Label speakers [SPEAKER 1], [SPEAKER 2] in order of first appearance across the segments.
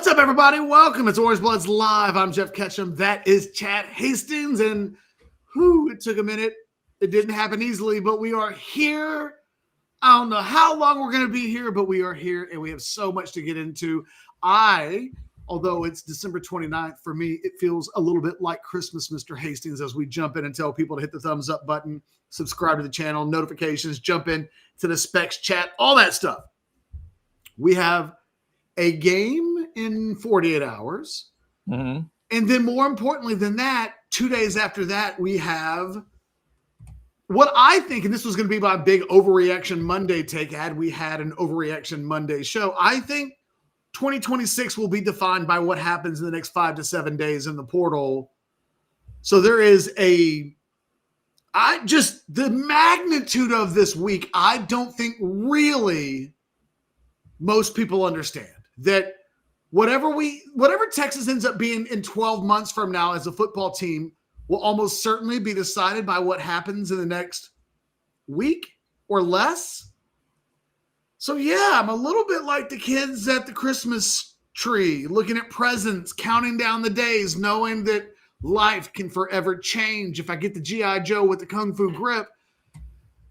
[SPEAKER 1] What's up, everybody? Welcome. It's Orange Bloods Live. I'm Jeff Ketchum. That is Chad Hastings. And it took a minute. It didn't happen easily, but we are here. I don't know how long we're going to be here, but we are here, and we have so much to get into. Although it's December 29th, for me, it feels a little bit like Christmas, Mr. Hastings, as we jump in and tell people to hit the thumbs up button, subscribe to the channel, notifications, jump in to the specs chat, all that stuff. We have a game in 48 hours.
[SPEAKER 2] Mm-hmm.
[SPEAKER 1] And then more importantly than that, 2 days after that, we have what I think, and this was going to be my big Overreaction Monday take, had we had an Overreaction Monday show. I think 2026 will be defined by what happens in the next 5 to 7 days in the portal. So there is the magnitude of this week, I don't think really most people understand. That whatever Texas ends up being in 12 months from now as a football team will almost certainly be decided by what happens in the next week or less. So yeah, I'm a little bit like the kids at the Christmas tree, looking at presents, counting down the days, knowing that life can forever change. If I get the G.I. Joe with the Kung Fu grip,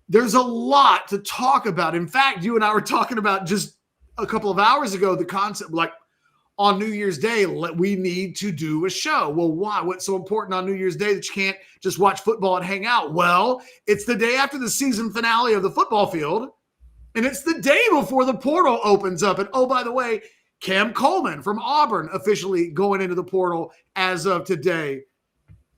[SPEAKER 1] there's a lot to talk about. In fact, you and I were talking about just a couple of hours ago, the concept, like on New Year's Day, we need to do a show. Well, why? What's so important on New Year's Day that you can't just watch football and hang out? Well, it's the day after the season finale of the football field, and it's the day before the portal opens up. And oh, by the way, Cam Coleman from Auburn officially going into the portal as of today.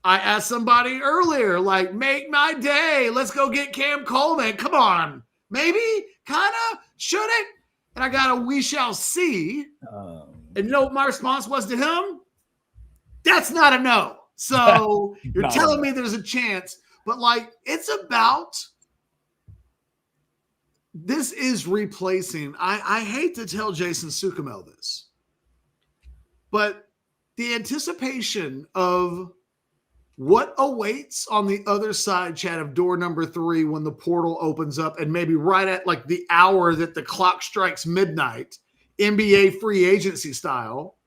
[SPEAKER 1] I asked somebody earlier, like, make my day. Let's go get Cam Coleman. Come on. Maybe? Kind of? Should it? And I got a we shall see. And you know what my response was to him? That's not a no. So you're telling me there's a chance. But, like, it's about – this is replacing – I hate to tell Jason Sukamel this. But the anticipation of what awaits on the other side, Chad, of door number 3 when the portal opens up and maybe right at, like, the hour that the clock strikes midnight – NBA free agency style.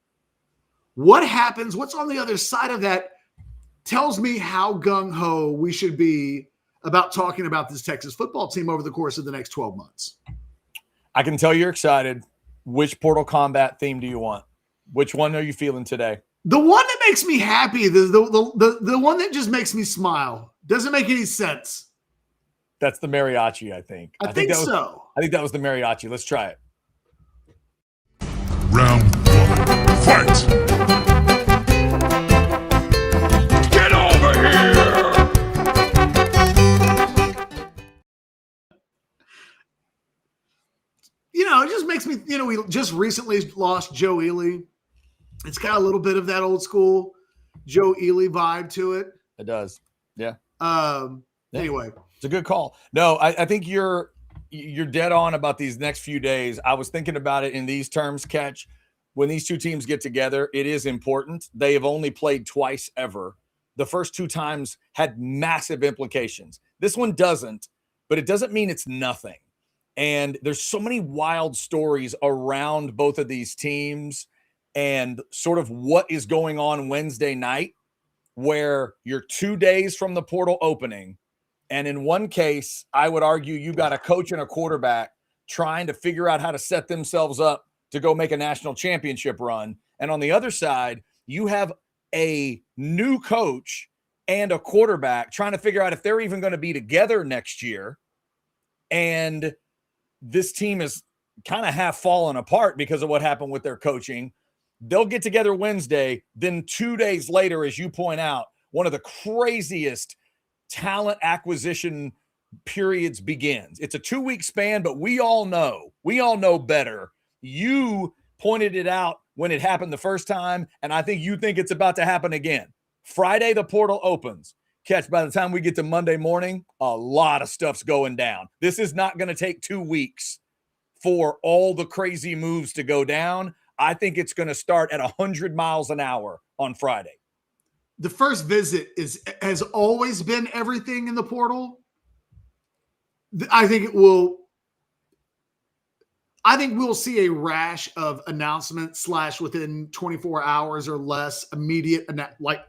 [SPEAKER 1] What happens? What's on the other side of that tells me how gung-ho we should be about talking about this Texas football team over the course of the next 12 months.
[SPEAKER 2] I can tell you're excited. Which Portal Combat theme do you want? Which one are you feeling today?
[SPEAKER 1] The one that makes me happy, the one that just makes me smile. Doesn't make any sense.
[SPEAKER 2] That's the mariachi, I think.
[SPEAKER 1] I think so.
[SPEAKER 2] I think that was the mariachi. Let's try it.
[SPEAKER 3] Round 1, fight! Get over here!
[SPEAKER 1] It just makes me, we just recently lost Joe Ely. It's got a little bit of that old school Joe Ely vibe to it.
[SPEAKER 2] It does. Yeah.
[SPEAKER 1] Anyway.
[SPEAKER 2] It's a good call. No, I think you're dead on about these next few days. I was thinking about it in these terms, Catch. When these two teams get together, it is important. They have only played twice ever. The first 2 times had massive implications. This one doesn't, but it doesn't mean it's nothing. And there's so many wild stories around both of these teams and sort of what is going on Wednesday night, where you're 2 days from the portal opening. And in one case, I would argue you got a coach and a quarterback trying to figure out how to set themselves up to go make a national championship run. And on the other side, you have a new coach and a quarterback trying to figure out if they're even going to be together next year. And this team is kind of half fallen apart because of what happened with their coaching. They'll get together Wednesday. Then 2 days later, as you point out, one of the craziest talent acquisition periods begins. It's a 2-week span, but we all know better. You pointed it out when it happened the first time, and I think you think it's about to happen again. Friday, the portal opens. Catch, by the time we get to Monday morning, a lot of stuff's going down. This is not going to take 2 weeks for all the crazy moves to go down. I think it's going to start at 100 miles an hour on Friday.
[SPEAKER 1] The first visit has always been everything in the portal. I think it will I think we'll see a rash of announcements / within 24 hours or less immediate, like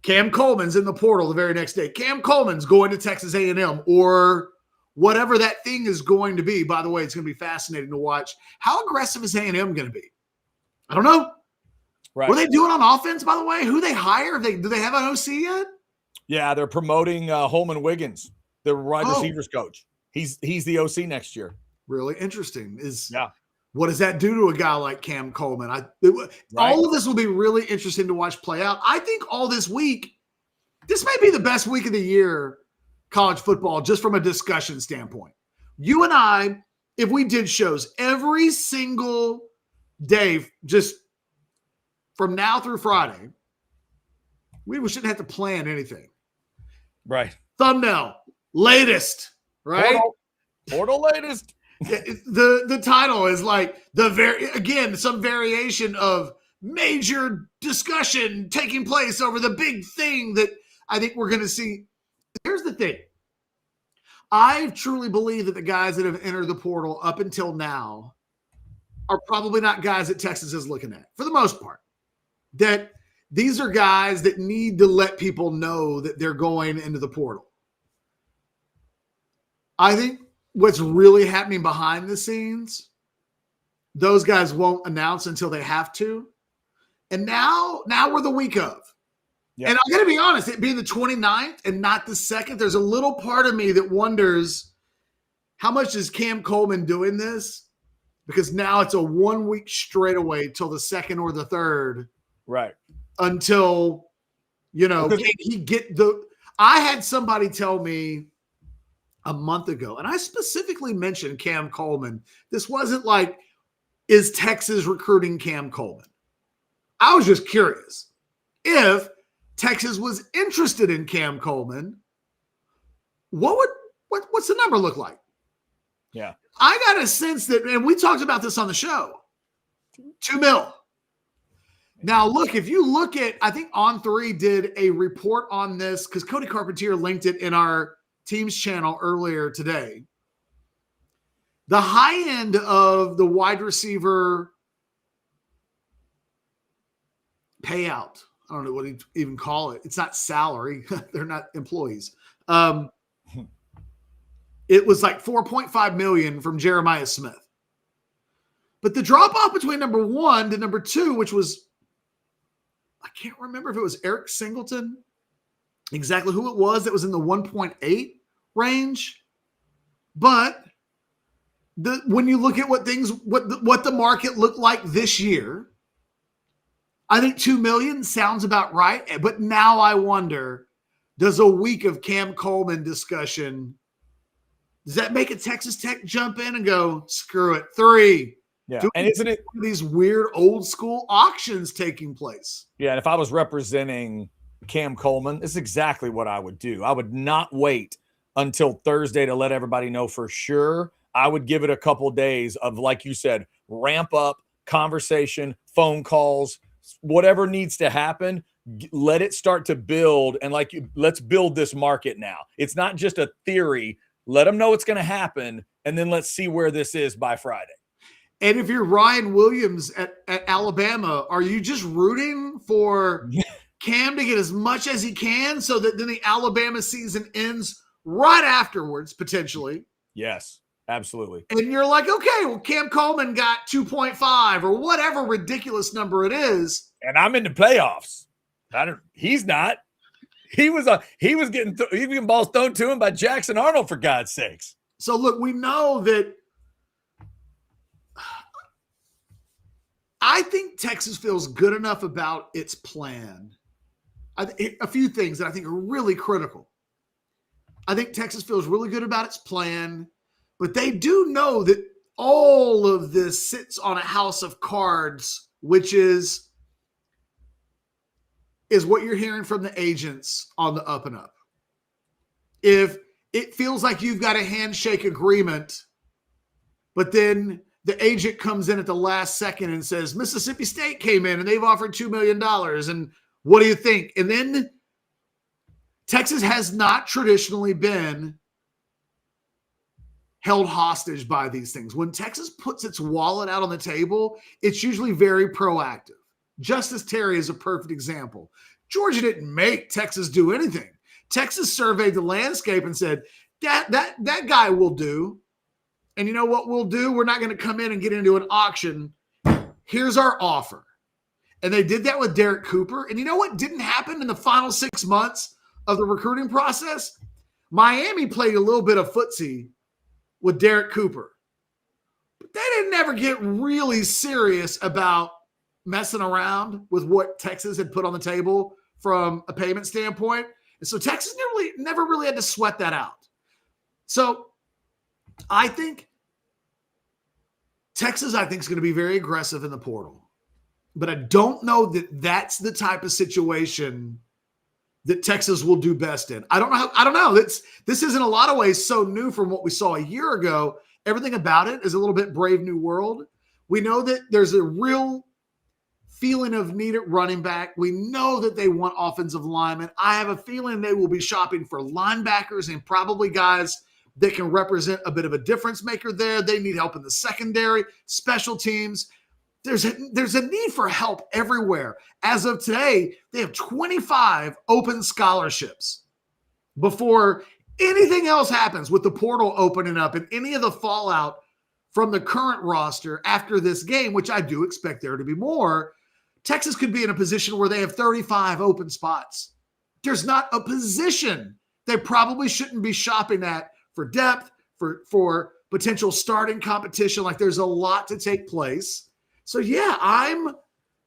[SPEAKER 1] Cam Coleman's in the portal the very next day. Cam Coleman's going to Texas A&M or whatever that thing is going to be. By the way, it's going to be fascinating to watch. How aggressive is A&M going to be? I don't know.
[SPEAKER 2] Right.
[SPEAKER 1] What are they doing on offense, by the way? Who they hire? Do they have an OC yet?
[SPEAKER 2] Yeah, they're promoting Holman Wiggins, the wide receivers coach. He's the OC next year.
[SPEAKER 1] Really interesting.
[SPEAKER 2] Yeah.
[SPEAKER 1] What does that do to a guy like Cam Coleman? All of this will be really interesting to watch play out. I think all this week, this may be the best week of the year, college football, just from a discussion standpoint. You and I, if we did shows every single day, just from now through Friday, we shouldn't have to plan anything.
[SPEAKER 2] Right.
[SPEAKER 1] Thumbnail, latest, right?
[SPEAKER 2] Portal latest.
[SPEAKER 1] The title is like some variation of major discussion taking place over the big thing that I think we're going to see. Here's the thing. I truly believe that the guys that have entered the portal up until now are probably not guys that Texas is looking at for the most part. That these are guys that need to let people know that they're going into the portal. I think what's really happening behind the scenes, those guys won't announce until they have to. And now we're the week of. Yep. And I'm going to be honest, it being the 29th and not the 2nd, there's a little part of me that wonders how much is Cam Coleman doing this? Because now it's a 1 week straight away till the 2nd or the 3rd.
[SPEAKER 2] Right.
[SPEAKER 1] Until, can he get I had somebody tell me a month ago, and I specifically mentioned Cam Coleman. This wasn't like, is Texas recruiting Cam Coleman? I was just curious if Texas was interested in Cam Coleman. What's the number look like?
[SPEAKER 2] Yeah,
[SPEAKER 1] I got a sense that, and we talked about this on the show, $2 million. Now, look, if you look at, I think On3 did a report on this because Cody Carpentier linked it in our Teams channel earlier today. The high end of the wide receiver payout, I don't know what you even call it. It's not salary. They're not employees. It was like $4.5 million from Jeremiah Smith. But the drop off between number 1 to number 2, which was, I can't remember if it was Eric Singleton, exactly who it was that was in the 1.8 range. But when you look at what the market looked like this year, I think $2 million sounds about right. But now I wonder, does a week of Cam Coleman discussion, does that make a Texas Tech jump in and go, screw it, 3?
[SPEAKER 2] Yeah, and isn't it
[SPEAKER 1] these weird old school auctions taking place?
[SPEAKER 2] Yeah, and if I was representing Cam Coleman, this is exactly what I would do. I would not wait until Thursday to let everybody know for sure. I would give it a couple days of, like you said, ramp up, conversation, phone calls, whatever needs to happen. Let it start to build, and let's build this market now. It's not just a theory. Let them know it's going to happen, and then let's see where this is by Friday.
[SPEAKER 1] And if you're Ryan Williams at Alabama, are you just rooting for Cam to get as much as he can so that then the Alabama season ends right afterwards, potentially?
[SPEAKER 2] Yes, absolutely.
[SPEAKER 1] And you're like, okay, well, Cam Coleman got 2.5 or whatever ridiculous number it is.
[SPEAKER 2] And I'm in the playoffs. He's not. He was getting balls thrown to him by Jackson Arnold, for God's sakes.
[SPEAKER 1] So look, we know that I think Texas feels good enough about its plan. A few things that I think are really critical. I think Texas feels really good about its plan, but they do know that all of this sits on a house of cards, which is what you're hearing from the agents on the up and up. If it feels like you've got a handshake agreement, but then the agent comes in at the last second and says, Mississippi State came in and they've offered $2 million. And what do you think? And then Texas has not traditionally been held hostage by these things. When Texas puts its wallet out on the table, it's usually very proactive. Justice Terry is a perfect example. Georgia didn't make Texas do anything. Texas surveyed the landscape and said, that guy will do. And you know what we'll do? We're not going to come in and get into an auction. Here's our offer. And they did that with Derek Cooper. And you know what didn't happen in the final 6 months of the recruiting process? Miami played a little bit of footsie with Derek Cooper. But they didn't ever get really serious about messing around with what Texas had put on the table from a payment standpoint. And so Texas never really had to sweat that out. So I think Texas, is going to be very aggressive in the portal. But I don't know that that's the type of situation that Texas will do best in. I don't know. This is in a lot of ways so new from what we saw a year ago. Everything about it is a little bit Brave New World. We know that there's a real feeling of need at running back. We know that they want offensive linemen. I have a feeling they will be shopping for linebackers and probably guys that can represent a bit of a difference maker there. They need help in the secondary, special teams. There's a need for help everywhere. As of today, they have 25 open scholarships before anything else happens with the portal opening up and any of the fallout from the current roster after this game, which I do expect there to be more. Texas could be in a position where they have 35 open spots. There's not a position they probably shouldn't be shopping at for depth, for potential starting competition. Like there's a lot to take place. So yeah, I'm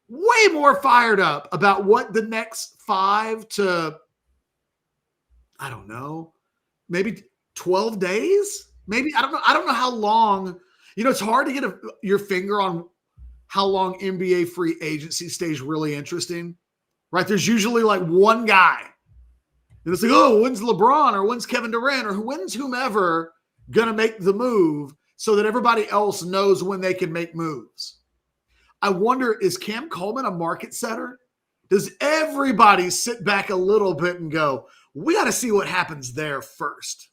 [SPEAKER 1] way more fired up about what the next 5 to, I don't know, maybe 12 days, maybe. I don't know how long. It's hard to get your finger on how long NBA free agency stays really interesting, right? There's usually like one guy. And it's like, oh, when's LeBron or when's Kevin Durant or when's whomever going to make the move so that everybody else knows when they can make moves? I wonder, is Cam Coleman a market setter? Does everybody sit back a little bit and go, we got to see what happens there first?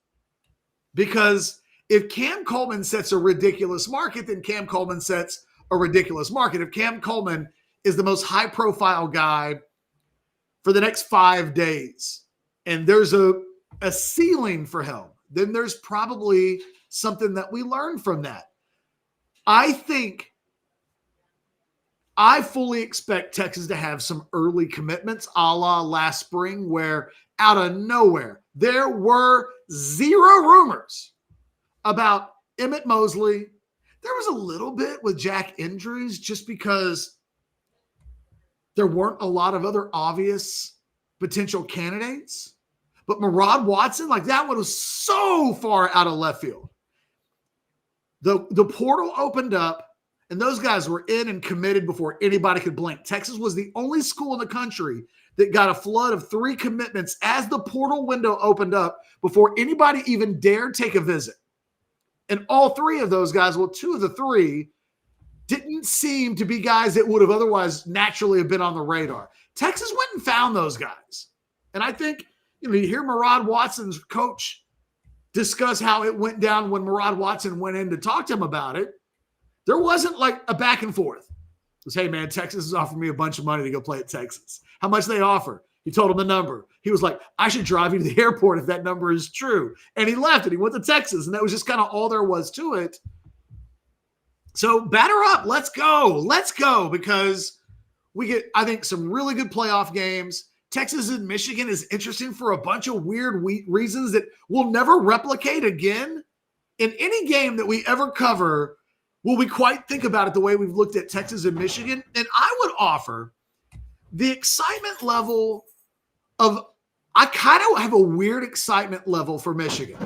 [SPEAKER 1] Because if Cam Coleman sets a ridiculous market, then Cam Coleman sets a ridiculous market. If Cam Coleman is the most high-profile guy for the next 5 days, and there's a ceiling for him, then there's probably something that we learn from that. I fully expect Texas to have some early commitments a la last spring, where out of nowhere, there were 0 rumors about Emmett Mosley. There was a little bit with Jack injuries just because there weren't a lot of other obvious potential candidates. But Murad Watson, like that one was so far out of left field. The portal opened up, and those guys were in and committed before anybody could blink. Texas was the only school in the country that got a flood of 3 commitments as the portal window opened up before anybody even dared take a visit. And all 3 of those guys, well, 2 of the 3 didn't seem to be guys that would have otherwise naturally have been on the radar. Texas went and found those guys. And I think, you hear Murad Watson's coach discuss how it went down when Murad Watson went in to talk to him about it. There wasn't like a back and forth. It was, hey, man, Texas is offering me a bunch of money to go play at Texas. How much they offer? He told him the number. He was like, I should drive you to the airport if that number is true. And he left and he went to Texas. And that was just kind of all there was to it. So batter up. Let's go. Let's go, because we get, I think, some really good playoff games. Texas and Michigan is interesting for a bunch of weird reasons that we'll never replicate again. In any game that we ever cover, will we quite think about it the way we've looked at Texas and Michigan? And I would offer the excitement level of, I kind of have a weird excitement level for Michigan.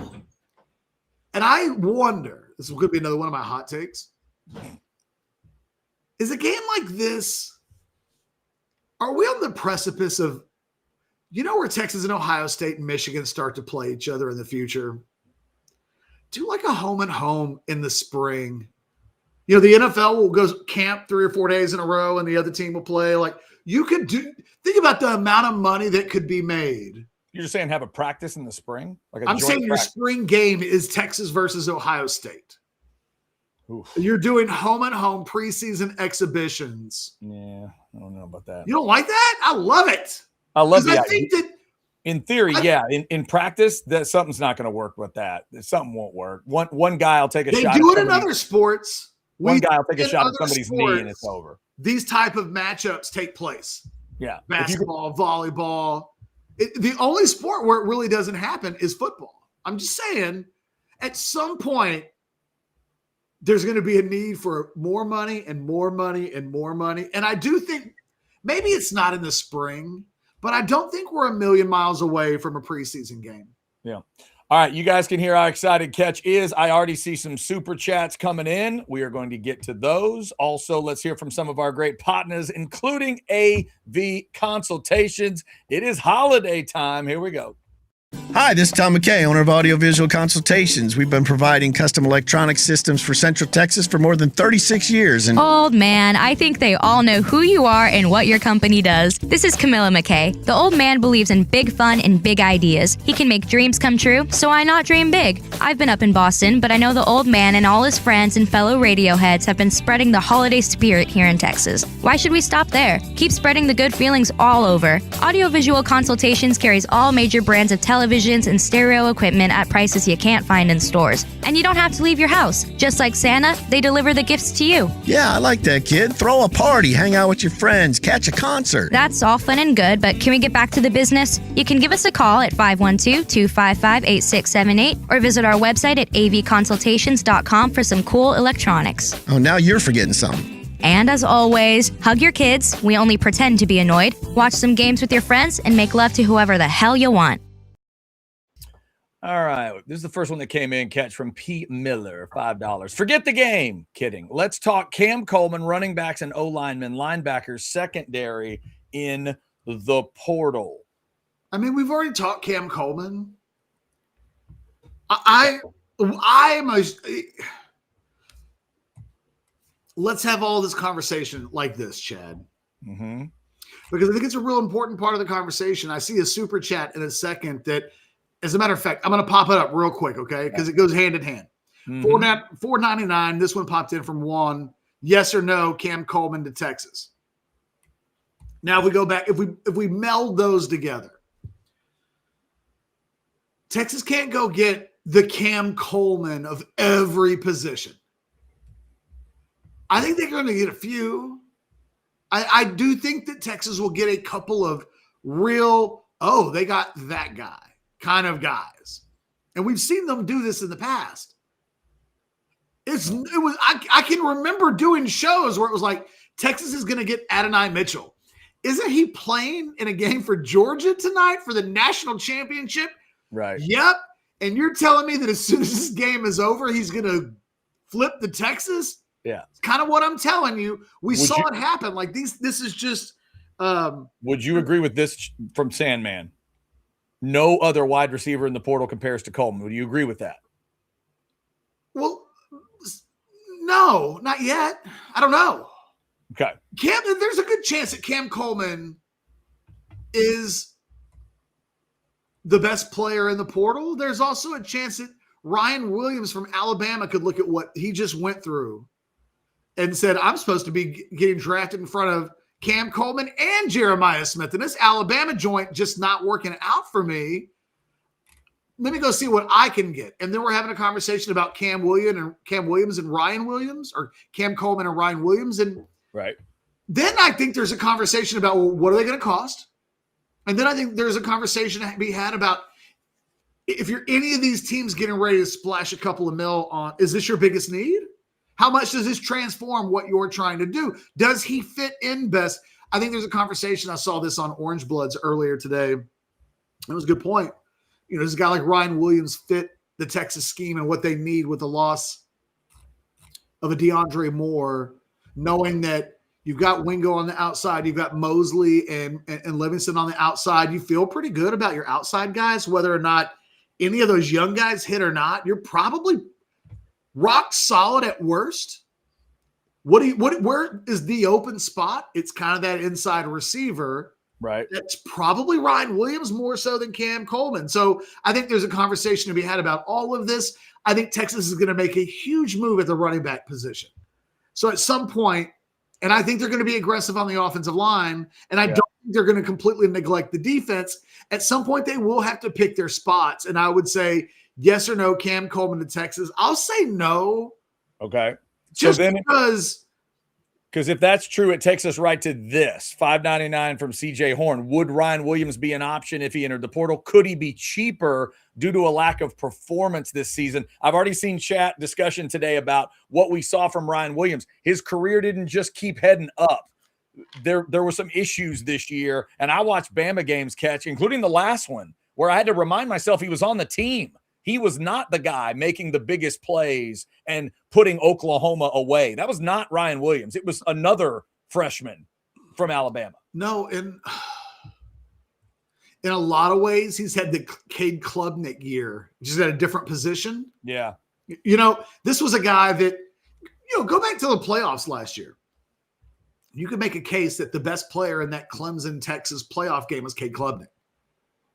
[SPEAKER 1] And I wonder, this could be another one of my hot takes. Is a game like this, are we on the precipice of, where Texas and Ohio State and Michigan start to play each other in the future? Do like a home and home in the spring. The NFL will go camp 3 or 4 days in a row and the other team will play. Like, you could think about the amount of money that could be made
[SPEAKER 2] You're just saying have a practice in the spring? Like a
[SPEAKER 1] I'm
[SPEAKER 2] joint
[SPEAKER 1] saying your
[SPEAKER 2] practice?
[SPEAKER 1] spring game is Texas versus Ohio State.
[SPEAKER 2] Oof.
[SPEAKER 1] You're doing home and home preseason exhibitions.
[SPEAKER 2] Yeah, I don't know about that.
[SPEAKER 1] You don't like that? I love it.
[SPEAKER 2] I love
[SPEAKER 1] 'Cause
[SPEAKER 2] the
[SPEAKER 1] I
[SPEAKER 2] idea.
[SPEAKER 1] think that
[SPEAKER 2] In theory, yeah. In practice, that something's not going to work with that. Something won't work. One guy will take a
[SPEAKER 1] they
[SPEAKER 2] shot.
[SPEAKER 1] do
[SPEAKER 2] at
[SPEAKER 1] it in
[SPEAKER 2] somebody-
[SPEAKER 1] other sports.
[SPEAKER 2] One
[SPEAKER 1] We
[SPEAKER 2] guy will take a
[SPEAKER 1] in
[SPEAKER 2] shot at
[SPEAKER 1] other
[SPEAKER 2] somebody's knee and it's
[SPEAKER 1] sports,
[SPEAKER 2] over.
[SPEAKER 1] These type of matchups take place.
[SPEAKER 2] Yeah. If you could-
[SPEAKER 1] Basketball, volleyball. The only sport where it really doesn't happen is football. I'm just saying, at some point, there's going to be a need for more money and more money and more money. And I do think maybe it's not in the spring, but I don't think we're a million miles away from a preseason game.
[SPEAKER 2] Yeah. All right. You guys can hear how excited Catch is. I already see some super chats coming in. We are going to get to those. Also, let's hear from some of our great partners, including AV Consultations. It is holiday time. Here we go.
[SPEAKER 4] Hi, this is Tom McKay, owner of Audiovisual Consultations. We've been providing custom electronic systems for Central Texas for more than 36 years. And
[SPEAKER 5] Old man, I think they all know who you are and what your company does. This is Camilla McKay. The old man believes in big fun and big ideas. He can make dreams come true, so why not dream big? I've been up in Boston, but I know the old man and all his friends and fellow radio heads have been spreading the holiday spirit here in Texas. Why should we stop there? Keep spreading the good feelings all over. Audiovisual Consultations carries all major brands of televisions and stereo equipment at prices you can't find in stores. And you don't have to leave your house. Just like Santa, they deliver the gifts to you.
[SPEAKER 4] yeah, I like that, kid. Throw a party, hang out with your friends, catch a concert.
[SPEAKER 5] That's all fun and good, but can we get back to the business? You can give us a call at 512-255-8678 or visit our website at avconsultations.com for some cool electronics.
[SPEAKER 4] Oh, now you're forgetting something.
[SPEAKER 5] And as always, hug your kids. We only pretend to be annoyed. Watch some games with your friends and make love to whoever the hell you want.
[SPEAKER 2] All right. This is the first one that came in. Catch from P. Miller, $5. Forget the game. Kidding. Let's talk Cam Coleman, running backs and O-linemen, linebackers, secondary in the portal.
[SPEAKER 1] I mean, we've already talked Cam Coleman. I'm a. Let's have all this conversation like this, Chad,
[SPEAKER 2] Mm-hmm.
[SPEAKER 1] because I think it's a real important part of the conversation. I see a super chat in a second that, as a matter of fact, I'm going to pop it up real quick, okay? Because it goes hand in hand.
[SPEAKER 2] Mhm.
[SPEAKER 1] $4.99. This one popped in from Juan. Yes or no, Cam Coleman to Texas. Now, if we go back, if we meld those together, Texas can't go get the Cam Coleman of every position. I think they're going to get a few. I do think that Texas will get a couple of real, oh, they got that guy kind of guys. And we've seen them do this in the past. I can remember doing shows where it was like, Texas is going to get Adonai Mitchell. Isn't he playing in a game for Georgia tonight for the national championship?
[SPEAKER 2] Right.
[SPEAKER 1] Yep. And you're telling me that as soon as this game is over, he's going to flip the Texas?
[SPEAKER 2] Yeah.
[SPEAKER 1] It's kind of what I'm telling you. We
[SPEAKER 2] Would
[SPEAKER 1] saw
[SPEAKER 2] you-
[SPEAKER 1] it happen. Like this is just
[SPEAKER 2] Would you agree with this from Sandman? No other wide receiver in the portal compares to Coleman. Would you agree with that?
[SPEAKER 1] well, no, not yet. I don't know.
[SPEAKER 2] Okay.
[SPEAKER 1] There's a good chance that Cam Coleman is the best player in the portal. There's also a chance that Ryan Williams from Alabama could look at what he just went through and said, I'm supposed to be getting drafted in front of Cam Coleman and Jeremiah Smith. And this Alabama joint just not working out for me. Let me go see what I can get. And then we're having a conversation about Cam Williams and Ryan Williams, or Cam Coleman and Ryan Williams. And
[SPEAKER 2] Right.
[SPEAKER 1] then I think there's a conversation about, well, what are they going to cost? And then I think there's a conversation to be had about, if you're any of these teams getting ready to splash a couple of mil on, is this your biggest need? How much does this transform what you're trying to do? Does he fit in best? I think there's a conversation. I saw this on Orange Bloods earlier today. It was a good point. You know, does a guy like Ryan Williams fit the Texas scheme and what they need with the loss of a DeAndre Moore, knowing that you've got Wingo on the outside, you've got Mosley and Livingston on the outside. You feel pretty good about your outside guys, whether or not any of those young guys hit or not. You're probably rock solid at worst. Where is the open spot? It's kind of that inside receiver.
[SPEAKER 2] Right.
[SPEAKER 1] That's probably Ryan Williams more so than Cam Coleman. So I think there's a conversation to be had about all of this. I think Texas is going to make a huge move at the running back position. So at some point, and I think they're going to be aggressive on the offensive line, and I don't think they're going to completely neglect the defense. At some point, they will have to pick their spots. And I would say yes or no, Cam Coleman to Texas. I'll say no.
[SPEAKER 2] Okay.
[SPEAKER 1] Just
[SPEAKER 2] so then,
[SPEAKER 1] because
[SPEAKER 2] if that's true, it takes us right to this $5.99 from CJ Horn. Would Ryan Williams be an option if he entered the portal? Could he be cheaper due to a lack of performance this season? I've already seen chat discussion today about what we saw from Ryan Williams. His career didn't just keep heading up. There were some issues this year, and I watched Bama games catch, including the last one, where I had to remind myself he was on the team. He was not the guy making the biggest plays and putting Oklahoma away. That was not Ryan Williams. It was another freshman from Alabama.
[SPEAKER 1] No, in a lot of ways, he's had the Cade Klubnik year, just at a different position.
[SPEAKER 2] Yeah.
[SPEAKER 1] This was a guy that, go back to the playoffs last year. You could make a case that the best player in that Clemson-Texas playoff game was Cade Klubnik.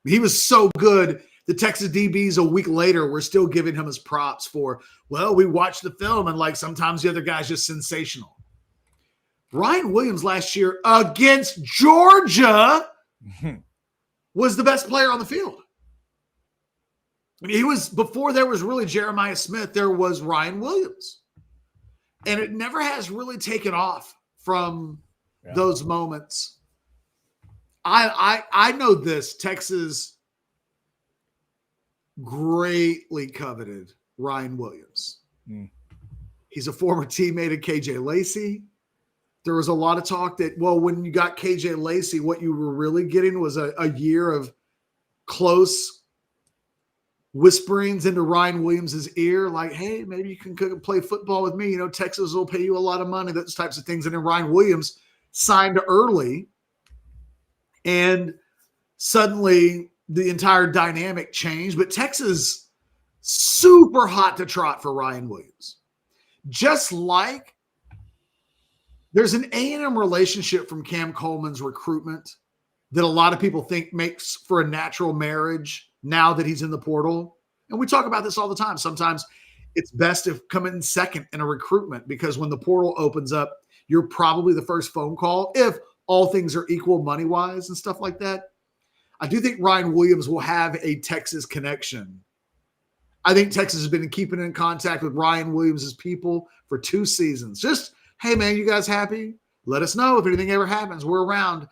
[SPEAKER 1] He was so good. The Texas DBs a week later were still giving him his props for, well, we watched the film and sometimes the other guy's just sensational. Ryan Williams last year against Georgia was the best player on the field. He was, before there was really Jeremiah Smith, there was Ryan Williams. And it never has really taken off from those moments. I know this. Texas greatly coveted Ryan Williams. He's a former teammate of KJ Lacey. There was a lot of talk that, well, when you got KJ Lacey, what you were really getting was a year of close whisperings into Ryan Williams's ear, like, hey, maybe you can play football with me. Texas will pay you a lot of money, those types of things. And then Ryan Williams signed early, and suddenly the entire dynamic changed. But Texas, super hot to trot for Ryan Williams. Just like there's an A&M relationship from Cam Coleman's recruitment that a lot of people think makes for a natural marriage now that he's in the portal. And we talk about this all the time. Sometimes it's best to come in second in a recruitment, because when the portal opens up, you're probably the first phone call if all things are equal money-wise and stuff like that. I do think Ryan Williams will have a Texas connection. I think Texas has been keeping in contact with Ryan Williams' people for 2 seasons. Just, hey, man, you guys happy? Let us know if anything ever happens. We're around.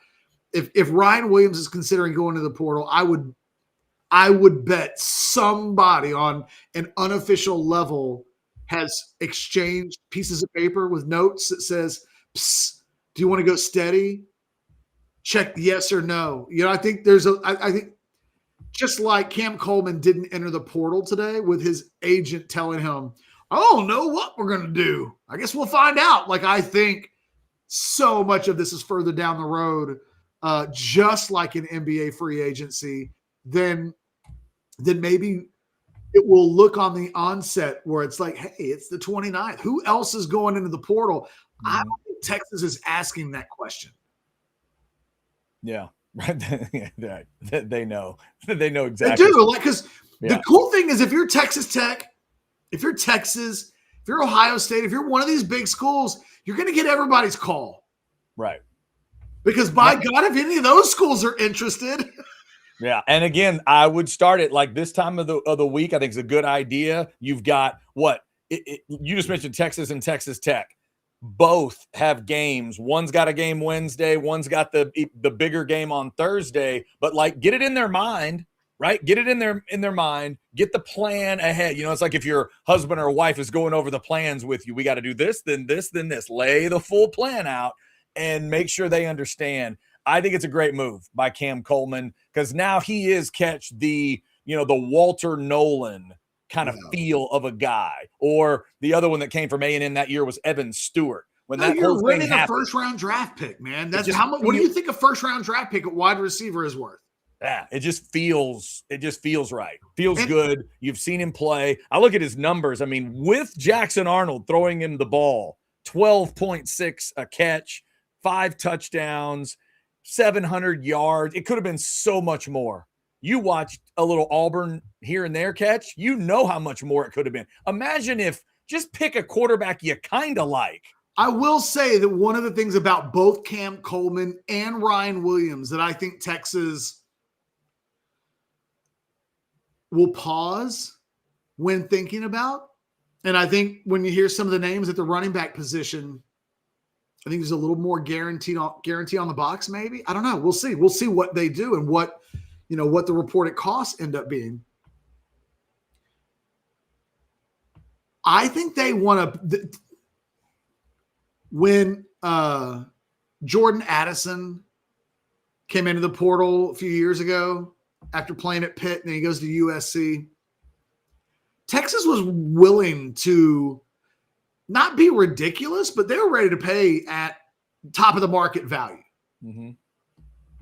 [SPEAKER 1] If Ryan Williams is considering going to the portal, I would bet somebody on an unofficial level has exchanged pieces of paper with notes that says, psst, do you want to go steady? Check yes or no. I think I think just like Cam Coleman didn't enter the portal today with his agent telling him, I don't know what we're going to do. I guess we'll find out. I think so much of this is further down the road, just like an NBA free agency, then maybe it will look on the onset where it's like, hey, it's the 29th. Who else is going into the portal? I don't think Texas is asking that question.
[SPEAKER 2] Yeah. They know. They know exactly.
[SPEAKER 1] They do. Because the cool thing is, if you're Texas Tech, if you're Texas, if you're Ohio State, if you're one of these big schools, you're going to get everybody's call.
[SPEAKER 2] Right.
[SPEAKER 1] Because by God, if any of those schools are interested.
[SPEAKER 2] Yeah. And again, I would start it like this time of the week. I think it's a good idea. You've got you just mentioned Texas and Texas Tech. Both have games. One's got a game Wednesday. One's got the bigger game on Thursday. But get it in their mind, right? Get it in their mind. Get the plan ahead. It's like if your husband or wife is going over the plans with you. We got to do this, then this, then this. Lay the full plan out and make sure they understand. I think it's a great move by Cam Coleman, because now he is catch the Walter Nolan kind of feel of a guy. Or the other one that came from A&M that year was Evan Stewart. When that
[SPEAKER 1] you're
[SPEAKER 2] whole thing
[SPEAKER 1] winning
[SPEAKER 2] happened,
[SPEAKER 1] a first-round draft pick, man. That's how much. What do you think a first-round draft pick at wide receiver is worth?
[SPEAKER 2] Yeah, it just feels right. Feels good. You've seen him play. I look at his numbers. I mean, with Jackson Arnold throwing him the ball, 12.6 a catch, 5 touchdowns. 700 yards. It could have been so much more. You watched a little Auburn here and there catch. You know how much more it could have been. Imagine if just pick a quarterback you kind of like.
[SPEAKER 1] I will say that one of the things about both Cam Coleman and Ryan Williams that I think Texas will pause when thinking about, and I think when you hear some of the names at the running back position, I think there's a little more guarantee on the box, maybe. I don't know. We'll see. We'll see what they do and what the reported costs end up being. I think they want to when Jordan Addison came into the portal a few years ago after playing at Pitt, and then he goes to USC. Texas was willing to not be ridiculous, but they were ready to pay at top of the market value.
[SPEAKER 2] Mm-hmm.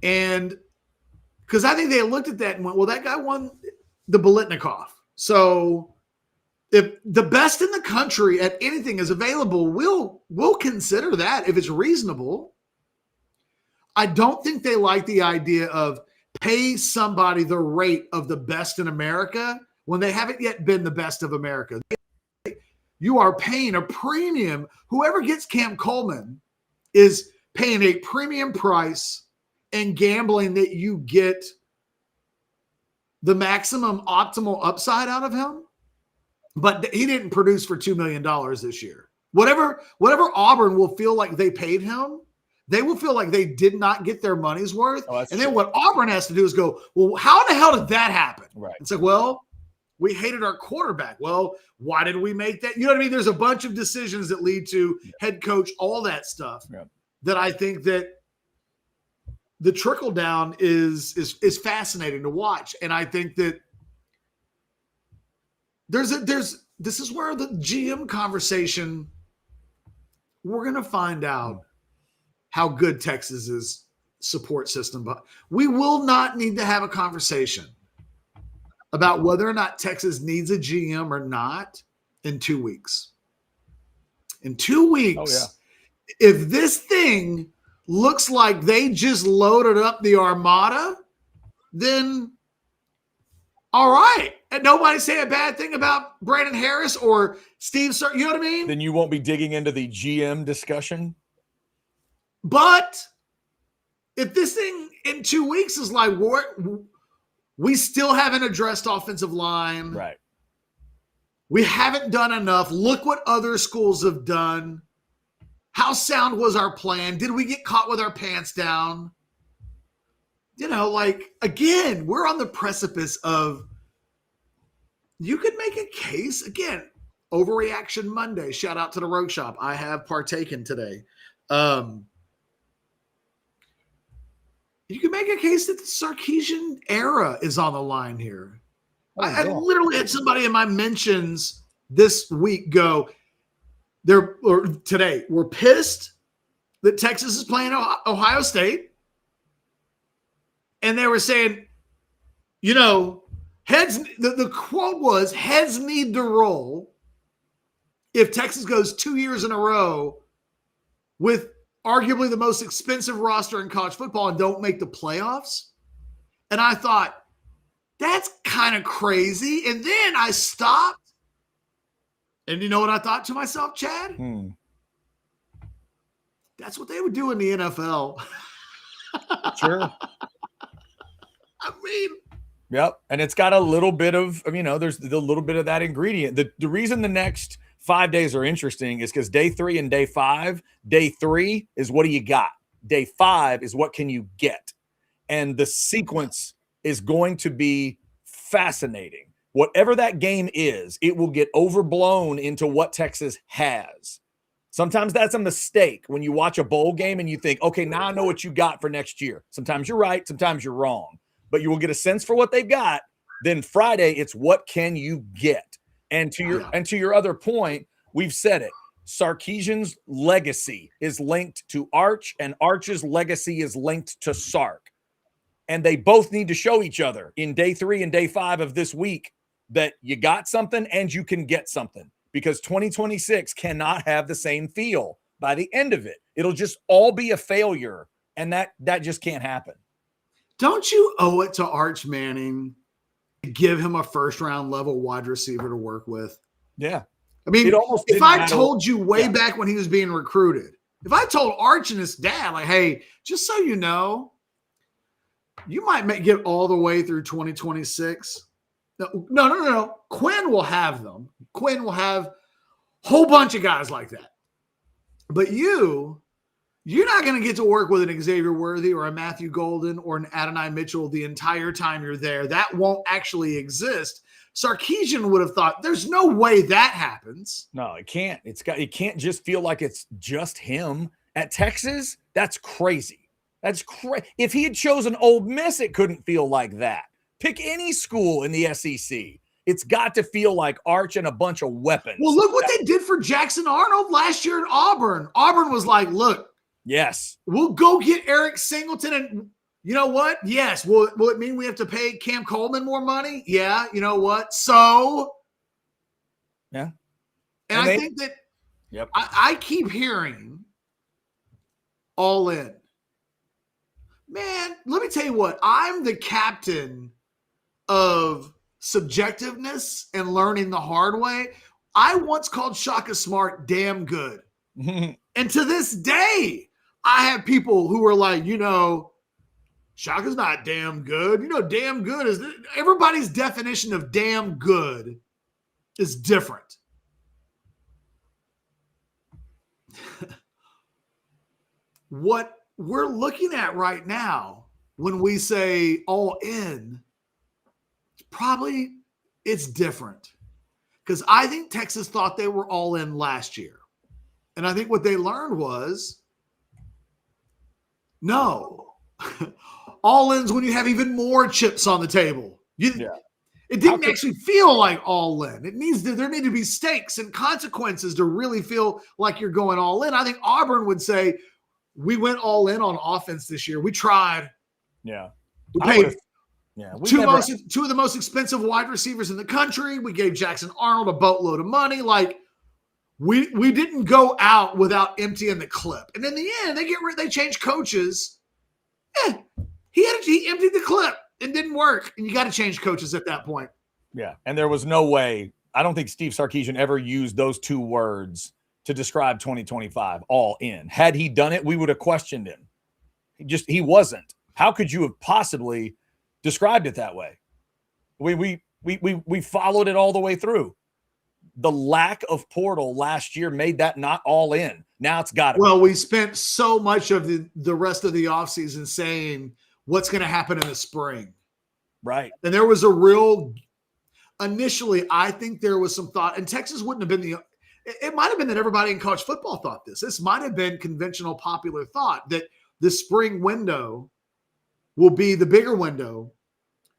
[SPEAKER 1] And because I think they looked at that and went, well, that guy won the Biletnikoff. So if the best in the country at anything is available, we'll consider that if it's reasonable. I don't think they like the idea of pay somebody the rate of the best in America when they haven't yet been the best of America. You are paying a premium. Whoever gets Cam Coleman is paying a premium price and gambling that you get the maximum optimal upside out of him. But he didn't produce for $2 million this year. Whatever Auburn will feel like they paid him, they will feel like they did not get their money's worth.
[SPEAKER 2] Oh,
[SPEAKER 1] and then what Auburn has to do is go, well, how the hell did that happen?
[SPEAKER 2] Right.
[SPEAKER 1] It's like, well, we hated our quarterback. Well, why did we make that? You know what I mean? There's a bunch of decisions that lead to head coach, all that stuff that I think that the trickle down is fascinating to watch. And I think that this is where the GM conversation, we're going to find out how good Texas's support system, but we will not need to have a conversation about whether or not Texas needs a GM or not in 2 weeks. In 2 weeks, if this thing looks like they just loaded up the armada, then all right. And nobody say a bad thing about Brandon Harris or Steve Sir. You know what I mean?
[SPEAKER 2] Then you won't be digging into the GM discussion.
[SPEAKER 1] But if this thing in 2 weeks is like, we still haven't addressed offensive line.
[SPEAKER 2] Right.
[SPEAKER 1] We haven't done enough. Look what other schools have done. How sound was our plan? Did we get caught with our pants down? You know, like, again, we're on the precipice of, you could make a case, again, Overreaction Monday. Shout out to the Rogue Shop. I have partaken today. You can make a case that the Sarkisian era is on the line here. I literally had somebody in my mentions this week go, today, we're pissed that Texas is playing Ohio State. And they were saying, you know, the quote was, heads need to roll if Texas goes 2 years in a row with arguably the most expensive roster in college football and don't make the playoffs. And I thought, that's kind of crazy. And then I stopped. And you know what I thought to myself, Chad? That's what they would do in the NFL.
[SPEAKER 2] Sure.
[SPEAKER 1] I mean,
[SPEAKER 2] yep. And it's got a little bit of, you know, there's the little bit of that ingredient. The reason the next 5 days are interesting is because day 3 and day 5, day 3 is what do you got? Day 5 is what can you get? And the sequence is going to be fascinating. Whatever that game is, it will get overblown into what Texas has. Sometimes that's a mistake when you watch a bowl game and you think, okay, now I know what you got for next year. Sometimes you're right, sometimes you're wrong, but you will get a sense for what they've got. Then Friday, it's what can you get? And to your other point, we've said it. Sarkisian's legacy is linked to Arch, and Arch's legacy is linked to Sark. And they both need to show each other in day 3 and day 5 of this week that you got something and you can get something, because 2026 cannot have the same feel by the end of it. It'll just all be a failure And that just can't happen.
[SPEAKER 1] Don't you owe it to Arch Manning to give him a first-round level wide receiver to work with?
[SPEAKER 2] Yeah.
[SPEAKER 1] I mean,
[SPEAKER 2] It almost
[SPEAKER 1] if
[SPEAKER 2] didn't
[SPEAKER 1] I
[SPEAKER 2] matter.
[SPEAKER 1] told you way
[SPEAKER 2] Yeah.
[SPEAKER 1] back when he was being recruited, if I told Arch and his dad, like, hey, just so you know, you might get all the way through 2026. No. Quinn will have them. Quinn will have a whole bunch of guys like that. But you're not going to get to work with an Xavier Worthy or a Matthew Golden or an Adonai Mitchell the entire time you're there. That won't actually exist. Sarkisian would have thought there's no way that happens.
[SPEAKER 2] No, it can't. It can't just feel like it's just him at Texas. That's crazy. That's crazy. If he had chosen Ole Miss, it couldn't feel like that. Pick any school in the SEC. It's got to feel like Arch and a bunch of weapons.
[SPEAKER 1] Well, look what they did for Jackson Arnold last year at Auburn. Auburn was like, look,
[SPEAKER 2] Yes.
[SPEAKER 1] we'll go get Eric Singleton. And you know what? Yes. Will it mean we have to pay Cam Coleman more money? Yeah. You know what? So.
[SPEAKER 2] Yeah.
[SPEAKER 1] And I think that I keep hearing all in. Man, let me tell you what. I'm the captain of subjectiveness and learning the hard way. I once called Shaka Smart damn good. And to this day, I have people who are like, Shaka's not damn good. Damn good is everybody's definition of damn good is different. What we're looking at right now when we say all in, it's different. Because I think Texas thought they were all in last year. And I think what they learned was, no, all in's when you have even more chips on the table. It didn't actually feel like all in. It means that there need to be stakes and consequences to really feel like you're going all in. I think Auburn would say, we went all in on offense this year. We tried.
[SPEAKER 2] Yeah.
[SPEAKER 1] We paid two of the most expensive wide receivers in the country. We gave Jackson Arnold a boatload of money. Like, we didn't go out without emptying the clip. And in the end, they changed coaches. He emptied the clip. It didn't work. And you got to change coaches at that point.
[SPEAKER 2] Yeah. And there was no way. I don't think Steve Sarkisian ever used those two words to describe 2025, all in. Had he done it, we would have questioned him. He wasn't. How could you have possibly described it that way? We followed it all the way through. The lack of portal last year made that not all in. Now it's got to be.
[SPEAKER 1] Well, we spent so much of the rest of the offseason saying what's going to happen in the spring.
[SPEAKER 2] Right.
[SPEAKER 1] And there was initially, I think there was some thought, and Texas wouldn't have been it might have been that everybody in college football thought this. This might have been conventional popular thought that the spring window will be the bigger window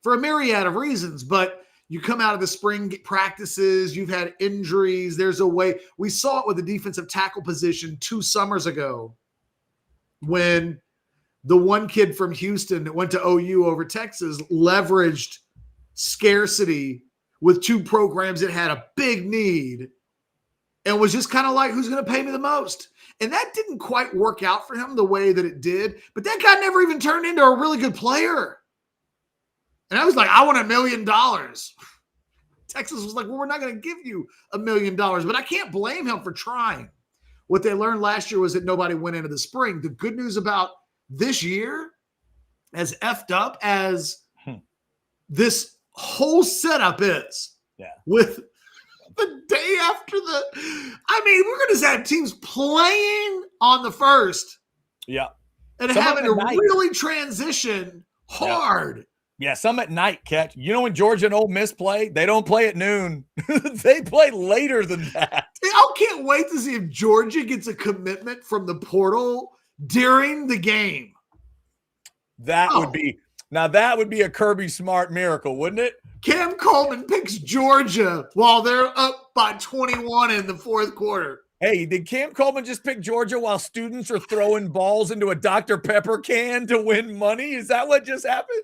[SPEAKER 1] for a myriad of reasons. But you come out of the spring practices, you've had injuries. There's a way. We saw it with the defensive tackle position 2 summers ago when the one kid from Houston that went to OU over Texas leveraged scarcity with 2 programs that had a big need and was just kind of like, who's going to pay me the most? And that didn't quite work out for him the way that it did. But that guy never even turned into a really good player. And I was like, I want $1 million. Texas was like, well, we're not going to give you $1 million. But I can't blame him for trying. What they learned last year was that nobody went into the spring. The good news about this year, as effed up as this whole setup is, with the day after we're going to have teams playing on the first.
[SPEAKER 2] Yeah.
[SPEAKER 1] And having to really transition hard.
[SPEAKER 2] Yeah, some at night, Catch. You know when Georgia and Ole Miss play? They don't play at noon. They play later than that.
[SPEAKER 1] I can't wait to see if Georgia gets a commitment from the portal during the game.
[SPEAKER 2] That would be a Kirby Smart miracle, wouldn't it?
[SPEAKER 1] Cam Coleman picks Georgia while they're up by 21 in the fourth quarter.
[SPEAKER 2] Hey, did Cam Coleman just pick Georgia while students are throwing balls into a Dr. Pepper can to win money? Is that what just happened?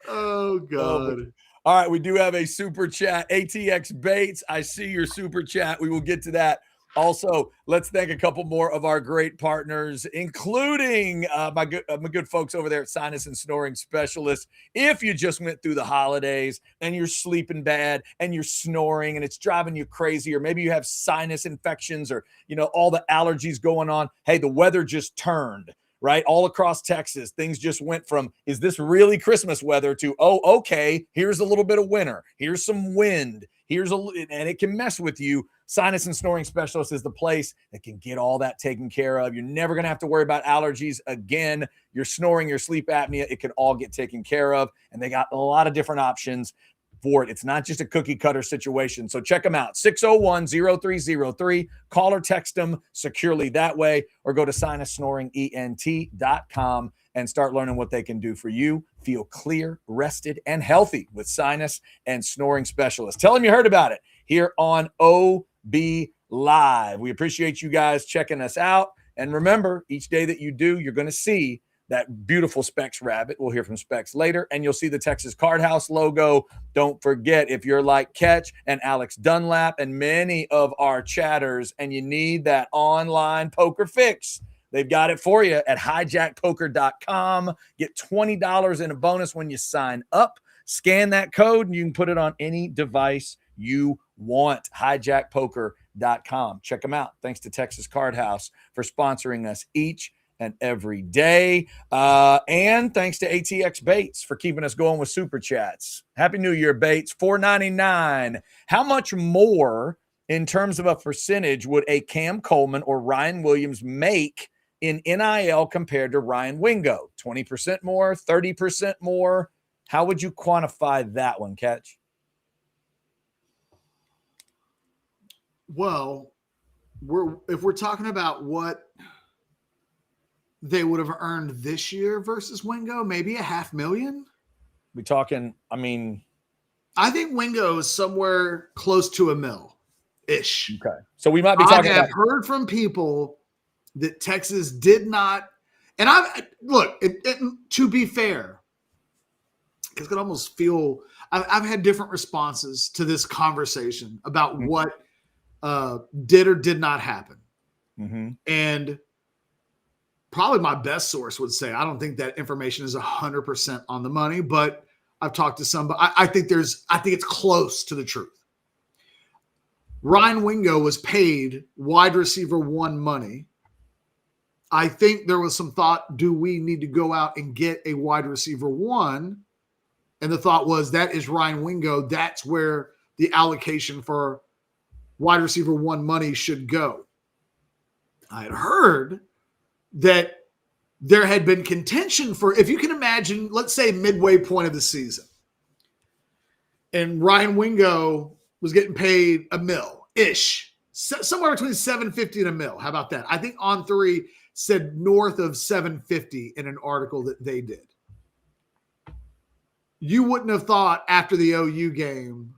[SPEAKER 1] Oh, God.
[SPEAKER 2] All right, we do have a super chat. ATX Bates, I see your super chat. We will get to that Also, let's thank a couple more of our great partners, including my good folks over there at Sinus and Snoring Specialists. If you just went through the holidays and you're sleeping bad and you're snoring and it's driving you crazy, or maybe you have sinus infections or, all the allergies going on. Hey, the weather just turned, right? All across Texas, things just went from, is this really Christmas weather to, oh, okay, here's a little bit of winter. Here's some wind. And it can mess with you. Sinus and Snoring Specialist is the place that can get all that taken care of. You're never going to have to worry about allergies again. Your snoring, your sleep apnea, it can all get taken care of. And they got a lot of different options for it. It's not just a cookie cutter situation. So check them out. 601-0303. Call or text them securely that way, or go to sinussnoringent.com and start learning what they can do for you. Feel clear, rested, and healthy with Sinus and Snoring Specialists. Tell them you heard about it here on OB Live. We appreciate you guys checking us out. And remember, each day that you do, you're going to see that beautiful Specs rabbit. We'll hear from Specs later, and you'll see the Texas Card House logo. Don't forget, if you're like Ketch and Alex Dunlap and many of our chatters, and you need that online poker fix, they've got it for you at hijackpoker.com. Get $20 in a bonus when you sign up. Scan that code, and you can put it on any device you want. Hijackpoker.com. Check them out. Thanks to Texas Card House for sponsoring us each and every day. And thanks to ATX Bates for keeping us going with Super Chats. Happy New Year, Bates. $4.99. How much more in terms of a percentage would a Cam Coleman or Ryan Williams make in NIL compared to Ryan Wingo? 20% more, 30% more? How would you quantify that one, Ketch?
[SPEAKER 1] Well, if we're talking about what they would have earned this year versus Wingo, maybe $500,000.
[SPEAKER 2] We talking,
[SPEAKER 1] I think Wingo is somewhere close to $1 million-ish.
[SPEAKER 2] Okay. So we might be talking
[SPEAKER 1] I've heard from people that Texas did not, and to be fair, because I could almost feel, I've had different responses to this conversation about what did or did not happen.
[SPEAKER 2] Mm-hmm.
[SPEAKER 1] And probably my best source would say, I don't think that information is 100% on the money, but I've talked to some, but I think it's close to the truth. Ryan Wingo was paid wide receiver 1 money. I think there was some thought, do we need to go out and get a wide receiver 1? And the thought was, that is Ryan Wingo. That's where the allocation for wide receiver 1 money should go. I had heard that there had been contention for, if you can imagine, let's say midway point of the season, and Ryan Wingo was getting paid $1 million-ish, somewhere between $750 and $1 million. How about that? I think On3 said north of $750 in an article that they did. You wouldn't have thought after the OU game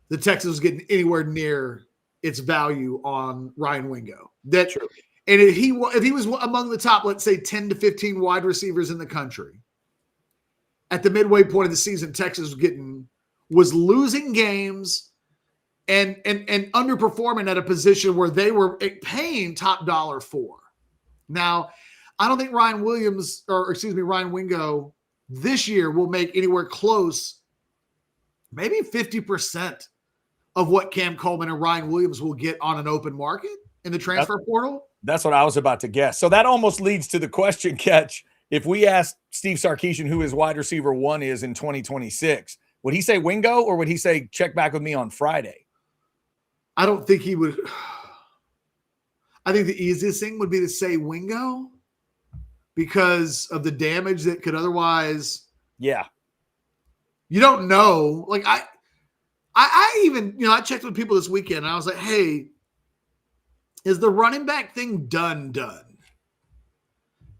[SPEAKER 1] the Texas was getting anywhere near its value on Ryan Wingo. That's true. And if he was among the top, let's say 10 to 15 wide receivers in the country, at the midway point of the season, Texas was losing games and underperforming at a position where they were paying top dollar for. Now, I don't think Ryan Wingo this year will make anywhere close, maybe 50% of what Cam Coleman and Ryan Williams will get on an open market in the transfer portal.
[SPEAKER 2] That's what I was about to guess. So that almost leads to the question, Ketch. If we asked Steve Sarkisian who his wide receiver 1 is in 2026, would he say Wingo, or would he say check back with me on Friday?
[SPEAKER 1] I don't think he would. I think the easiest thing would be to say Wingo because of the damage that could otherwise.
[SPEAKER 2] Yeah.
[SPEAKER 1] You don't know. Like I even, I checked with people this weekend and I was like, hey, is the running back thing done?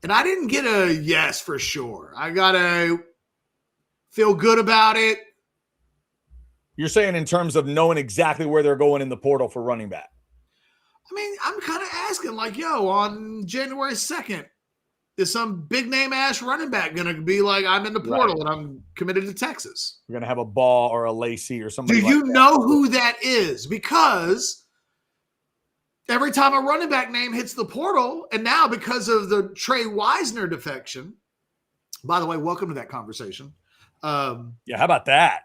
[SPEAKER 1] And I didn't get a yes for sure. I got to feel good about it.
[SPEAKER 2] You're saying in terms of knowing exactly where they're going in the portal for running back?
[SPEAKER 1] I'm kind of asking like, on January 2nd, is some big name ass running back going to be like, I'm in the portal and I'm committed to Texas?
[SPEAKER 2] You're going to have a Ball or a Lacey or somebody.
[SPEAKER 1] Do you know who that is? Because every time a running back name hits the portal, and now because of the Trey Wisner defection, by the way, welcome to that conversation.
[SPEAKER 2] Yeah, how about that?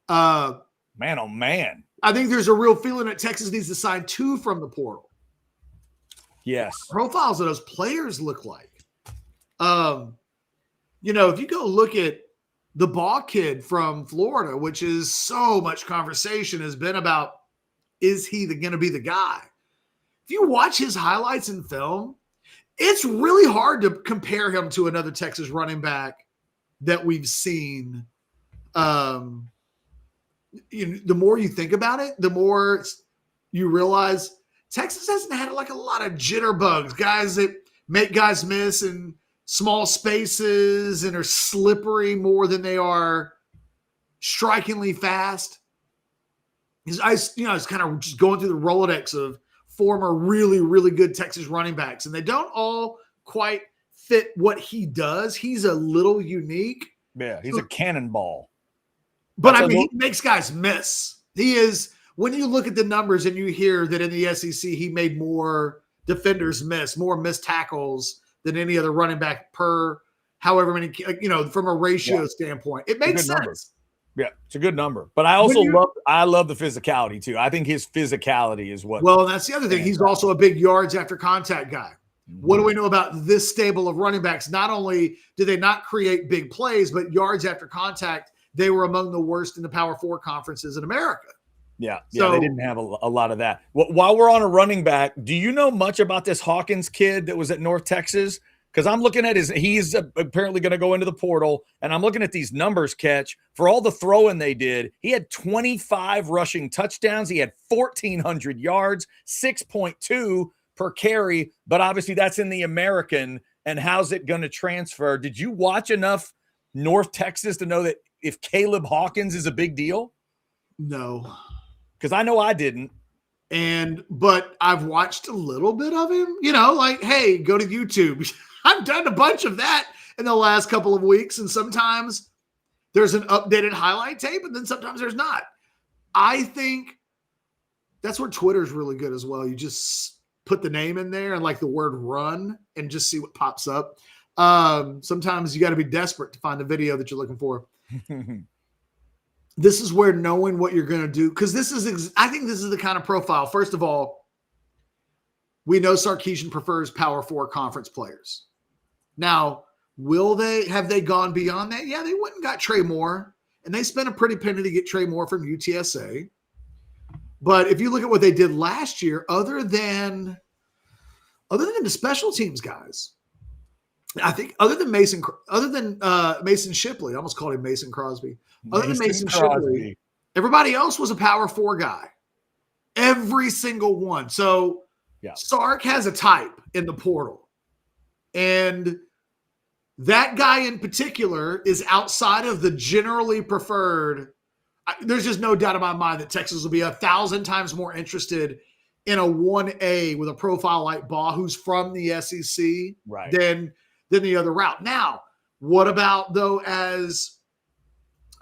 [SPEAKER 1] Uh,
[SPEAKER 2] Man, oh man.
[SPEAKER 1] I think there's a real feeling that Texas needs to sign 2 from the portal.
[SPEAKER 2] Yes.
[SPEAKER 1] Profiles of those players look like. If you go look at the Ball kid from Florida, which is so much conversation has been about, is he going to be the guy? If you watch his highlights in film, it's really hard to compare him to another Texas running back that we've seen. The more you think about it, the more you realize Texas hasn't had like a lot of jitterbugs, guys that make guys miss in small spaces and are slippery more than they are strikingly fast. I was kind of just going through the Rolodex of former really, really good Texas running backs, and they don't all quite fit what he does. He's a little unique.
[SPEAKER 2] Yeah, he's a cannonball.
[SPEAKER 1] But he makes guys miss. He is, when you look at the numbers and you hear that in the SEC, he made more defenders miss, more missed tackles than any other running back per however many, from a ratio standpoint. It makes sense.
[SPEAKER 2] Number. Yeah, it's a good number. But I also love the physicality too. I think his physicality is what.
[SPEAKER 1] Well, that's the other thing. He's also a big yards after contact guy. Mm-hmm. What do we know about this stable of running backs? Not only do they not create big plays, but yards after contact, they were among the worst in the Power 4 conferences in America.
[SPEAKER 2] Yeah, they didn't have a lot of that. While we're on a running back, do you know much about this Hawkins kid that was at North Texas? Because I'm looking at he's apparently going to go into the portal, and I'm looking at these numbers, Catch. For all the throwing they did, he had 25 rushing touchdowns. He had 1,400 yards, 6.2 per carry, but obviously that's in the American, and how's it going to transfer? Did you watch enough North Texas to know that if Caleb Hawkins is a big deal?
[SPEAKER 1] No.
[SPEAKER 2] Because I know I didn't.
[SPEAKER 1] But I've watched a little bit of him, hey, go to YouTube. I've done a bunch of that in the last couple of weeks. And sometimes there's an updated highlight tape and then sometimes there's not. I think that's where Twitter's really good as well. You just put the name in there and like the word run and just see what pops up. Sometimes you got to be desperate to find the video that you're looking for. This is where knowing what you're going to do, because I think this is the kind of profile. First of all, we know Sarkisian prefers Power 4 conference players. Now, have they gone beyond that? Yeah, they went and got Trey Moore, and they spent a pretty penny to get Trey Moore from UTSA. But if you look at what they did last year, other than the special teams guys, I think other than Mason Shipley, I almost called him Mason Crosby. Other than Mason Shipley, everybody else was a Power 4 guy. Every single one. So Sark has a type in the portal. And that guy in particular is outside of the generally preferred. There's just no doubt in my mind that Texas will be 1,000 times more interested in a 1A with a profile like Baugh, who's from the SEC, than the other route. Now, what about, though, as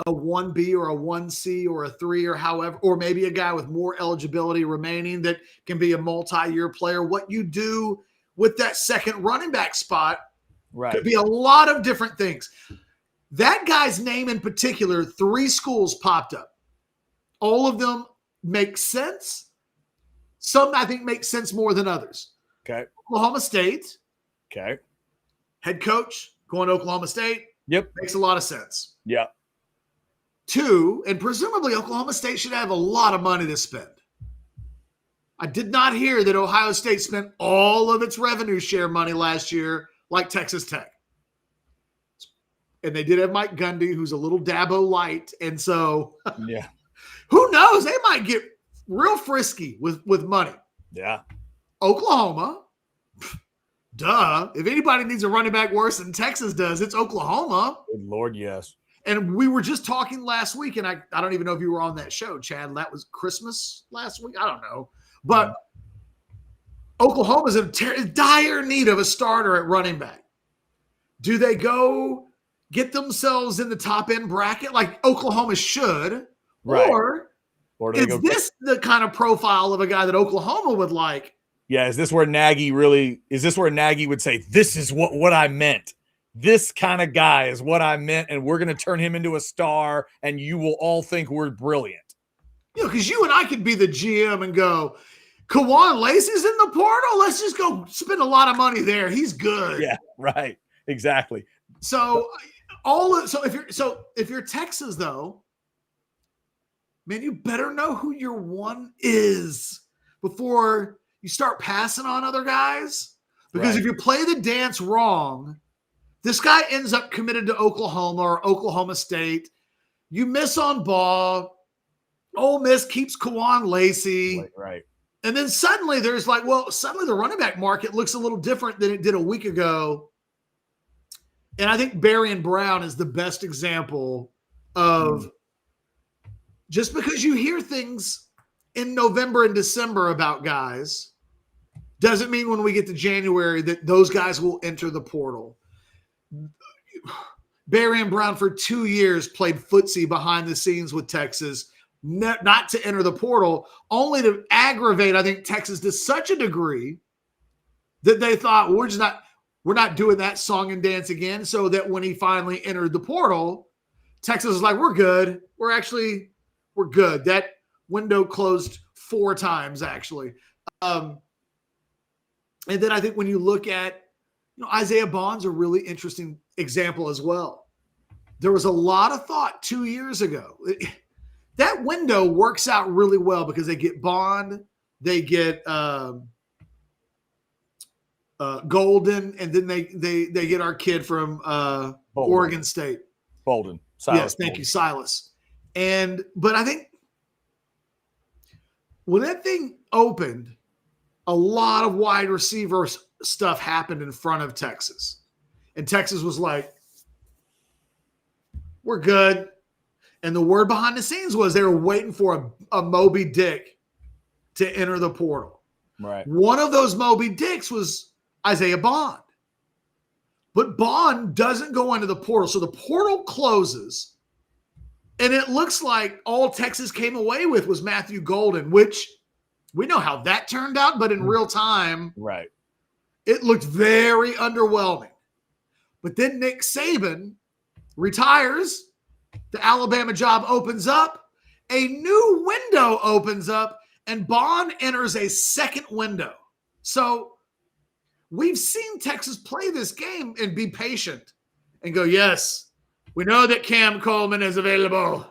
[SPEAKER 1] a 1B or a 1C or a 3 or however, or maybe a guy with more eligibility remaining that can be a multi-year player? What you do with that second running back spot could be a lot of different things. That guy's name in particular, 3 schools popped up. All of them make sense. Some, I think, make sense more than others.
[SPEAKER 2] Okay.
[SPEAKER 1] Oklahoma State.
[SPEAKER 2] Okay.
[SPEAKER 1] Head coach going to Oklahoma State.
[SPEAKER 2] Yep.
[SPEAKER 1] Makes a lot of sense.
[SPEAKER 2] Yeah.
[SPEAKER 1] 2, and presumably Oklahoma State should have a lot of money to spend. I did not hear that Ohio State spent all of its revenue share money last year like Texas Tech. And they did have Mike Gundy, who's a little Dabo light. And so who knows? They might get real frisky with money.
[SPEAKER 2] Yeah.
[SPEAKER 1] Oklahoma, duh. If anybody needs a running back worse than Texas does, it's Oklahoma.
[SPEAKER 2] Good Lord, yes.
[SPEAKER 1] And we were just talking last week, and I don't even know if you were on that show, Chad. That was Christmas last week. I don't know. But Oklahoma's in dire need of a starter at running back. Do they go get themselves in the top end bracket like Oklahoma should? Right. Or is this the kind of profile of a guy that Oklahoma would like
[SPEAKER 2] Yeah, is this where Nagy would say, this is what I meant? This kind of guy is what I meant, and we're going to turn him into a star, and you will all think we're brilliant.
[SPEAKER 1] Because you and I could be the GM and go, Kawan Lacey's in the portal. Let's just go spend a lot of money there. He's good.
[SPEAKER 2] Yeah, right. Exactly.
[SPEAKER 1] So if you're Texas though, man, you better know who your one is before you start passing on other guys. Because
[SPEAKER 2] Right.
[SPEAKER 1] if you play the dance wrong, this guy ends up committed to Oklahoma or Oklahoma State. You miss on ball. Ole Miss keeps Kawan Lacey.
[SPEAKER 2] Right.
[SPEAKER 1] And then suddenly there's suddenly the running back market looks a little different than it did a week ago. And I think Barian Brown is the best example of just because you hear things in November and December about guys doesn't mean when we get to January that those guys will enter the portal. Barian Brown for 2 years played footsie behind the scenes with Texas, not to enter the portal, only to aggravate, I think, Texas to such a degree that they thought, we're not doing that song and dance again. So that when he finally entered the portal, Texas was like, we're good. We're good. That window closed 4 times, actually. And then I think when you look at, Isaiah Bond's a really interesting example as well. There was a lot of thought 2 years ago. That window works out really well because they get Bond, they get Golden, and then they get our kid from Oregon State.
[SPEAKER 2] Bolden.
[SPEAKER 1] Yes, thank you, Silas. But I think when that thing opened, a lot of wide receiver stuff happened in front of Texas. And Texas was like, we're good. And the word behind the scenes was they were waiting for a Moby Dick to enter the portal.
[SPEAKER 2] Right.
[SPEAKER 1] One of those Moby Dicks was Isaiah Bond. But Bond doesn't go into the portal. So the portal closes. And it looks like all Texas came away with was Matthew Golden, which we know how that turned out. But in real time,
[SPEAKER 2] right,
[SPEAKER 1] it looked very underwhelming. But then Nick Saban retires. The Alabama job opens up. A new window opens up. And Bond enters a second window. So we've seen Texas play this game and be patient and go, yes, we know that Cam Coleman is available.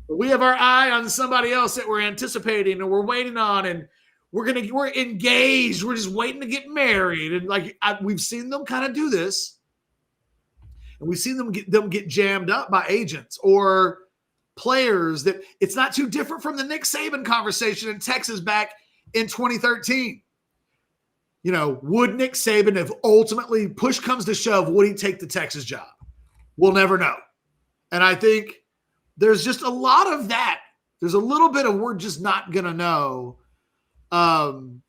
[SPEAKER 1] But we have our eye on somebody else that we're anticipating and we're waiting on, and we're engaged. We're just waiting to get married. And we've seen them kind of do this. And we've seen them get jammed up by agents or players that it's not too different from the Nick Saban conversation in Texas back in 2013. Would Nick Saban, if ultimately push comes to shove, would he take the Texas job? We'll never know. And I think there's just a lot of that. There's a little bit of we're just not going to know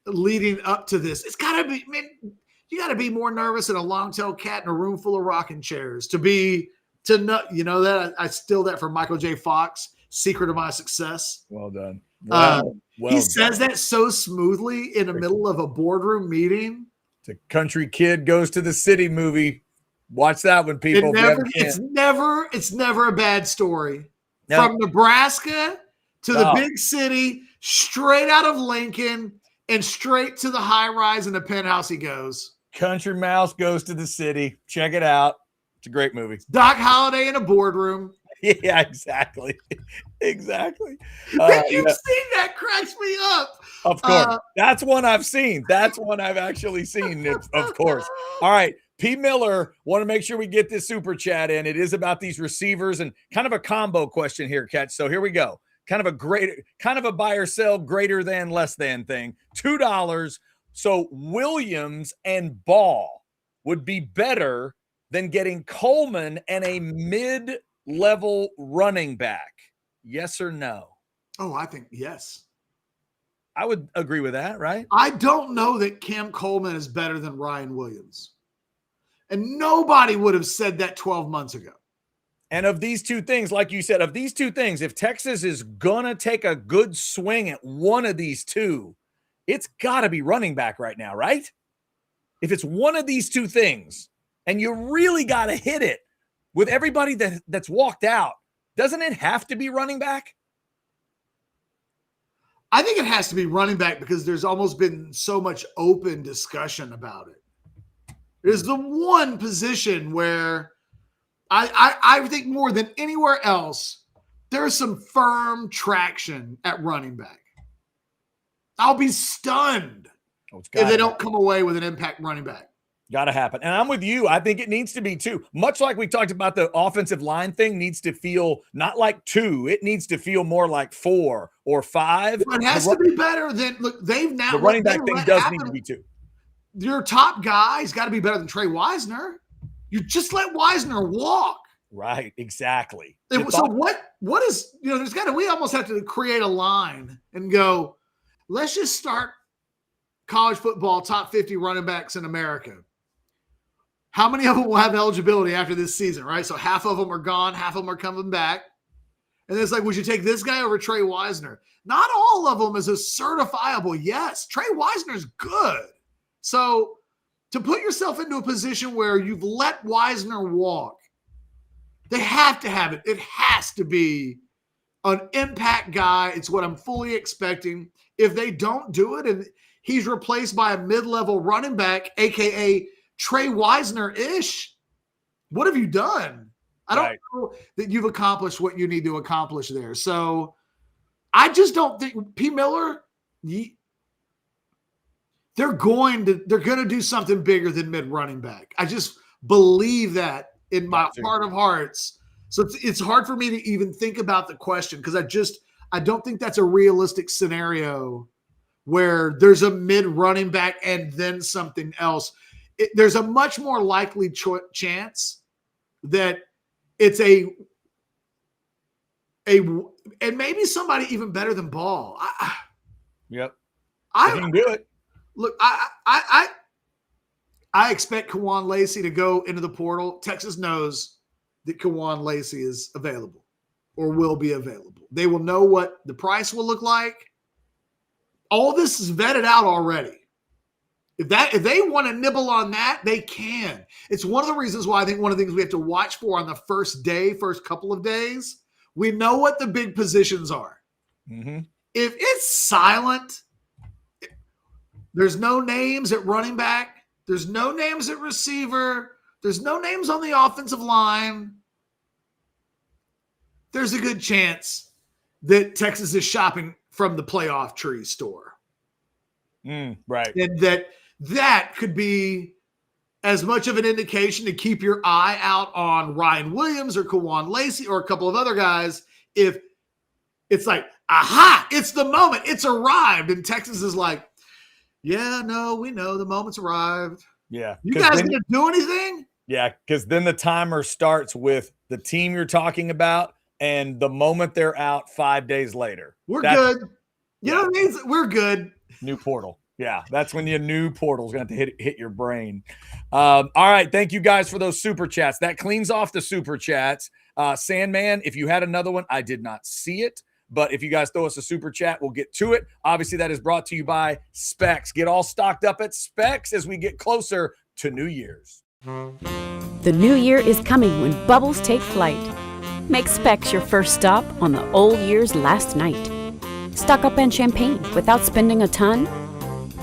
[SPEAKER 1] leading up to this. It's got to be, you got to be more nervous than a long-tailed cat in a room full of rocking chairs to know, that I steal that from Michael J. Fox, Secret of My Success.
[SPEAKER 2] Well done.
[SPEAKER 1] He says that so smoothly in the middle of a boardroom meeting.
[SPEAKER 2] It's a country kid goes to the city movie. Watch that one, people.
[SPEAKER 1] It's never a bad story. No. From Nebraska to the big city, straight out of Lincoln, and straight to the high rise in the penthouse he goes.
[SPEAKER 2] Country Mouse Goes to the City. Check it out. It's a great movie.
[SPEAKER 1] Doc Holliday in a boardroom.
[SPEAKER 2] Yeah, exactly. Exactly.
[SPEAKER 1] You've seen that, cracks me up.
[SPEAKER 2] Of course. That's one I've seen. That's one I've actually seen, of course. All right. P. Miller, want to make sure we get this super chat in. It is about these receivers and kind of a combo question here, Catch. So here we go. Kind of a buy or sell greater than, less than thing. $2. So Williams and Ball would be better than getting Coleman and a mid-level running back. Yes or no?
[SPEAKER 1] Oh, I think yes.
[SPEAKER 2] I would agree with that, right?
[SPEAKER 1] I don't know that Cam Coleman is better than Ryan Williams. And nobody would have said that 12 months ago.
[SPEAKER 2] And of these two things, like you said, if Texas is going to take a good swing at one of these two, it's got to be running back right now, right? If it's one of these two things, and you really got to hit it with everybody that's walked out, doesn't it have to be running back?
[SPEAKER 1] I think it has to be running back because there's almost been so much open discussion about it. It is the one position where I think more than anywhere else, there's some firm traction at running back. I'll be stunned if they don't come away with an impact running back.
[SPEAKER 2] Got to happen. And I'm with you. I think it needs to be 2. Much like we talked about the offensive line thing needs to feel not like 2. It needs to feel more like 4 or 5.
[SPEAKER 1] It has to be better than – look, they've now –
[SPEAKER 2] the running back thing does need to be 2.
[SPEAKER 1] Your top guy's got to be better than Trey Wisner. You just let Wisner walk.
[SPEAKER 2] Right, exactly.
[SPEAKER 1] So what is – there's got to – we almost have to create a line and go, let's just start college football top 50 running backs in America. How many of them will have eligibility after this season, right? So half of them are gone, half of them are coming back. And it's like, would you take this guy over Trey Wisner? Not all of them is a certifiable yes. Trey Wisner's good. So to put yourself into a position where you've let Wisner walk, they have to have it. It has to be an impact guy. It's what I'm fully expecting. If they don't do it and he's replaced by a mid-level running back, a.k.a. Trey Wisner-ish, what have you done? I don't know that you've accomplished what you need to accomplish there. So I just don't think P. Miller, they're going to do something bigger than mid-running back. I just believe that in my heart of hearts. So it's hard for me to even think about the question because I don't think that's a realistic scenario where there's a mid-running back and then something else. There's a much more likely chance that it's and maybe somebody even better than Ball.
[SPEAKER 2] Yep. I can do it.
[SPEAKER 1] Look, I expect Kawan Lacey to go into the portal. Texas knows that Kawan Lacey is available or will be available. They will know what the price will look like. All this is vetted out already. If they want to nibble on that, they can. It's one of the reasons why I think one of the things we have to watch for on the first couple of days, we know what the big positions are.
[SPEAKER 2] Mm-hmm.
[SPEAKER 1] If it's silent, there's no names at running back, there's no names at receiver, there's no names on the offensive line, there's a good chance that Texas is shopping from the playoff tree store.
[SPEAKER 2] Right.
[SPEAKER 1] And that could be as much of an indication to keep your eye out on Ryan Williams or Kawan Lacey or a couple of other guys. If it's like, aha, it's the moment, it's arrived. And Texas is like, yeah, no, we know the moment's arrived.
[SPEAKER 2] Yeah.
[SPEAKER 1] You guys going to do anything?
[SPEAKER 2] Yeah, because then the timer starts with the team you're talking about and the moment they're out 5 days later.
[SPEAKER 1] We're good. You know what I mean? We're good.
[SPEAKER 2] New portal. Yeah, that's when your new portal is going to have to hit your brain. All right, thank you guys for those super chats. That cleans off the super chats. Sandman, if you had another one, I did not see it. But if you guys throw us a super chat, we'll get to it. Obviously, that is brought to you by Specs. Get all stocked up at Specs as we get closer to New Year's.
[SPEAKER 6] The new year is coming when bubbles take flight. Make Specs your first stop on the old year's last night. Stock up on champagne without spending a ton.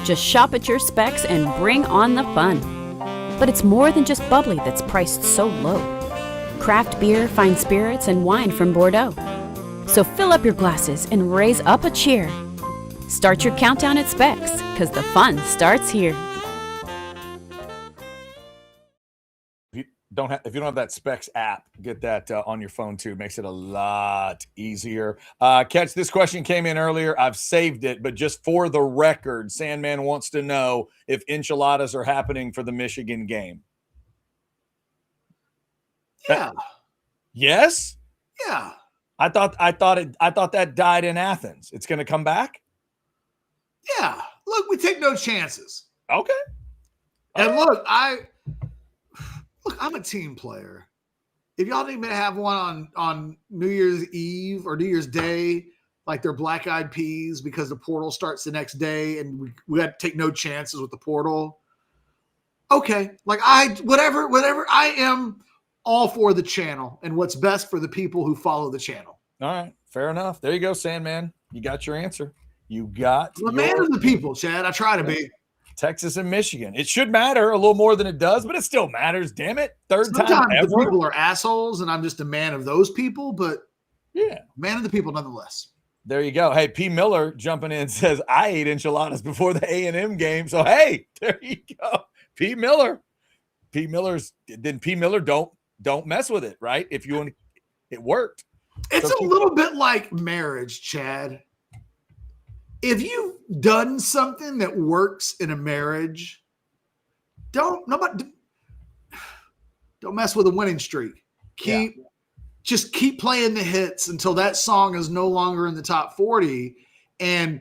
[SPEAKER 6] Just shop at your Specs and bring on the fun. But it's more than just bubbly that's priced so low. Craft beer, fine spirits, and wine from Bordeaux. So fill up your glasses and raise up a cheer. Start your countdown at Specs, because the fun starts here.
[SPEAKER 2] If you don't have that Specs app, get that on your phone too. Makes it a lot easier. Catch, this question came in earlier. I've saved it, but just for the record, Sandman wants to know if enchiladas are happening for the Michigan game.
[SPEAKER 1] Yeah.
[SPEAKER 2] Yes?
[SPEAKER 1] Yeah.
[SPEAKER 2] I thought that died in Athens. It's going to come back?
[SPEAKER 1] Yeah. Look, we take no chances.
[SPEAKER 2] Okay.
[SPEAKER 1] And look, I'm a team player. If y'all need me to have one on New Year's Eve or New Year's Day, like they're black eyed peas because the portal starts the next day and we got to take no chances with the portal. Okay. Like whatever, I am all for the channel and what's best for the people who follow the channel.
[SPEAKER 2] All right. Fair enough. There you go, Sandman. You got your answer. You got
[SPEAKER 1] I'm a man of the people, Chad. I try to be.
[SPEAKER 2] Texas and Michigan. It should matter a little more than it does, but it still matters. Damn it.
[SPEAKER 1] Sometimes
[SPEAKER 2] time
[SPEAKER 1] the
[SPEAKER 2] ever.
[SPEAKER 1] people are assholes and I'm just a man of those people, but
[SPEAKER 2] Yeah.
[SPEAKER 1] man of the people nonetheless.
[SPEAKER 2] There you go. Hey, P. Miller jumping in says, I ate enchiladas before the A&M game. So, hey, there you go. P. Miller. P. Miller don't mess with it, right? If you want, it worked.
[SPEAKER 1] It's
[SPEAKER 2] So
[SPEAKER 1] a little bit like marriage, Chad. If you've done something that works in a marriage, don't mess with a winning streak. Just keep playing the hits until that song is no longer in the top 40. And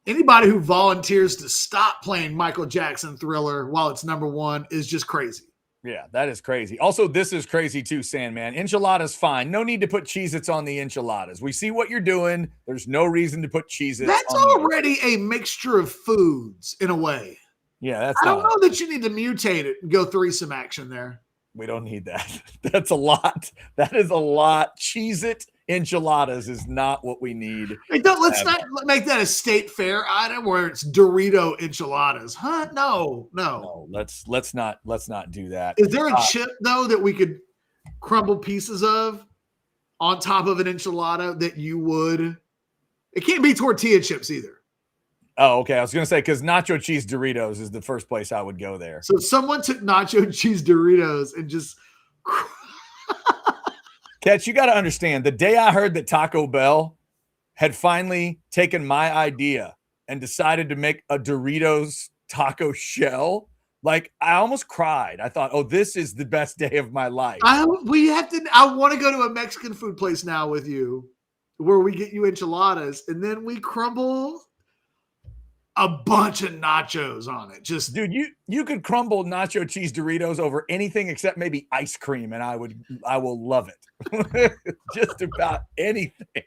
[SPEAKER 1] anybody who volunteers to stop playing Michael Jackson Thriller while it's number one is just crazy.
[SPEAKER 2] Yeah, that is crazy. Also, this is crazy too, Sandman. Enchiladas, fine. No need to put Cheez-Its on the enchiladas. We see what you're doing. There's no reason to put Cheez-Its
[SPEAKER 1] That's
[SPEAKER 2] on
[SPEAKER 1] already a mixture of foods in a way.
[SPEAKER 2] Yeah, that's
[SPEAKER 1] I don't know that you need to mutate it and go threesome action there.
[SPEAKER 2] We don't need that. That's a lot. That is a lot. Cheez-It enchiladas is not what we need.
[SPEAKER 1] Hey, let's not make that a state fair item where it's Dorito enchiladas, huh? No.
[SPEAKER 2] Let's not do that.
[SPEAKER 1] Is there a chip though that we could crumble pieces of on top of an enchilada that you would? It can't be tortilla chips either.
[SPEAKER 2] Oh, okay. I was gonna say because nacho cheese Doritos is the first place I would go there.
[SPEAKER 1] So someone took nacho cheese Doritos and just.
[SPEAKER 2] Catch, you got to understand, the day I heard that Taco Bell had finally taken my idea and decided to make a Doritos taco shell, like I almost cried. I thought, oh, this is the best day of my life.
[SPEAKER 1] I want to go to a Mexican food place now with you where we get you enchiladas and then we crumble a bunch of nachos on it. Just
[SPEAKER 2] dude, you could crumble nacho cheese Doritos over anything except maybe ice cream, and I will love it. Just about anything.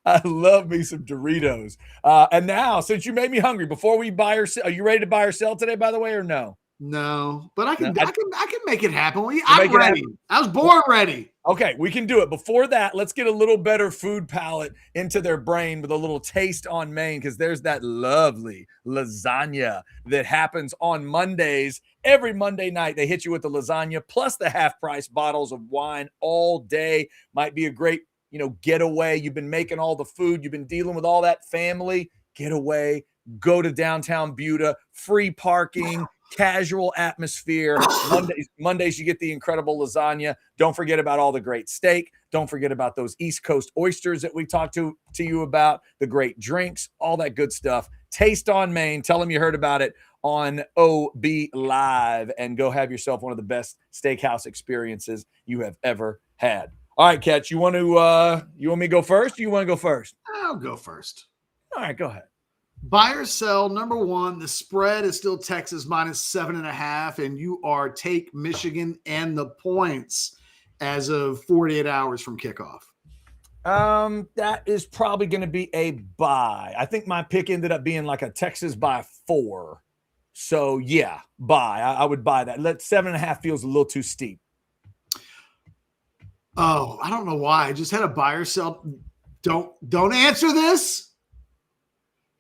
[SPEAKER 2] I love me some Doritos. And now, since you made me hungry, before we buy or sell, are you ready to buy or sell today, by the way, or no?
[SPEAKER 1] No, but I can make it happen.
[SPEAKER 2] Make
[SPEAKER 1] I'm
[SPEAKER 2] it
[SPEAKER 1] ready.
[SPEAKER 2] happen.
[SPEAKER 1] I was born ready.
[SPEAKER 2] Okay, we can do it. Before that, let's get a little better food palette into their brain with a little taste on Maine, because there's that lovely lasagna that happens on Mondays. Every Monday night, they hit you with the lasagna plus the half-price bottles of wine all day. Might be a great, getaway. You've been making all the food. You've been dealing with all that family. Get away. Go to downtown Buda. Free parking. Casual atmosphere. Mondays, you get the incredible lasagna. Don't forget about all the great steak. Don't forget about those East Coast oysters that we talked to you about, the great drinks, all that good stuff. Taste on Maine. Tell them you heard about it on OB Live and go have yourself one of the best steakhouse experiences you have ever had. All right, Catch, you want me to go first? Or you want to go first?
[SPEAKER 1] I'll go first.
[SPEAKER 2] All right, go ahead.
[SPEAKER 1] Buy or sell, number one, the spread is still Texas minus 7.5, and you are take Michigan and the points as of 48 hours from kickoff.
[SPEAKER 2] That is probably going to be a buy. I think my pick ended up being like a Texas by 4. So yeah, buy. I would buy that. 7.5 feels a little too steep.
[SPEAKER 1] Oh, I don't know why. I just had a buy or sell. Don't answer this.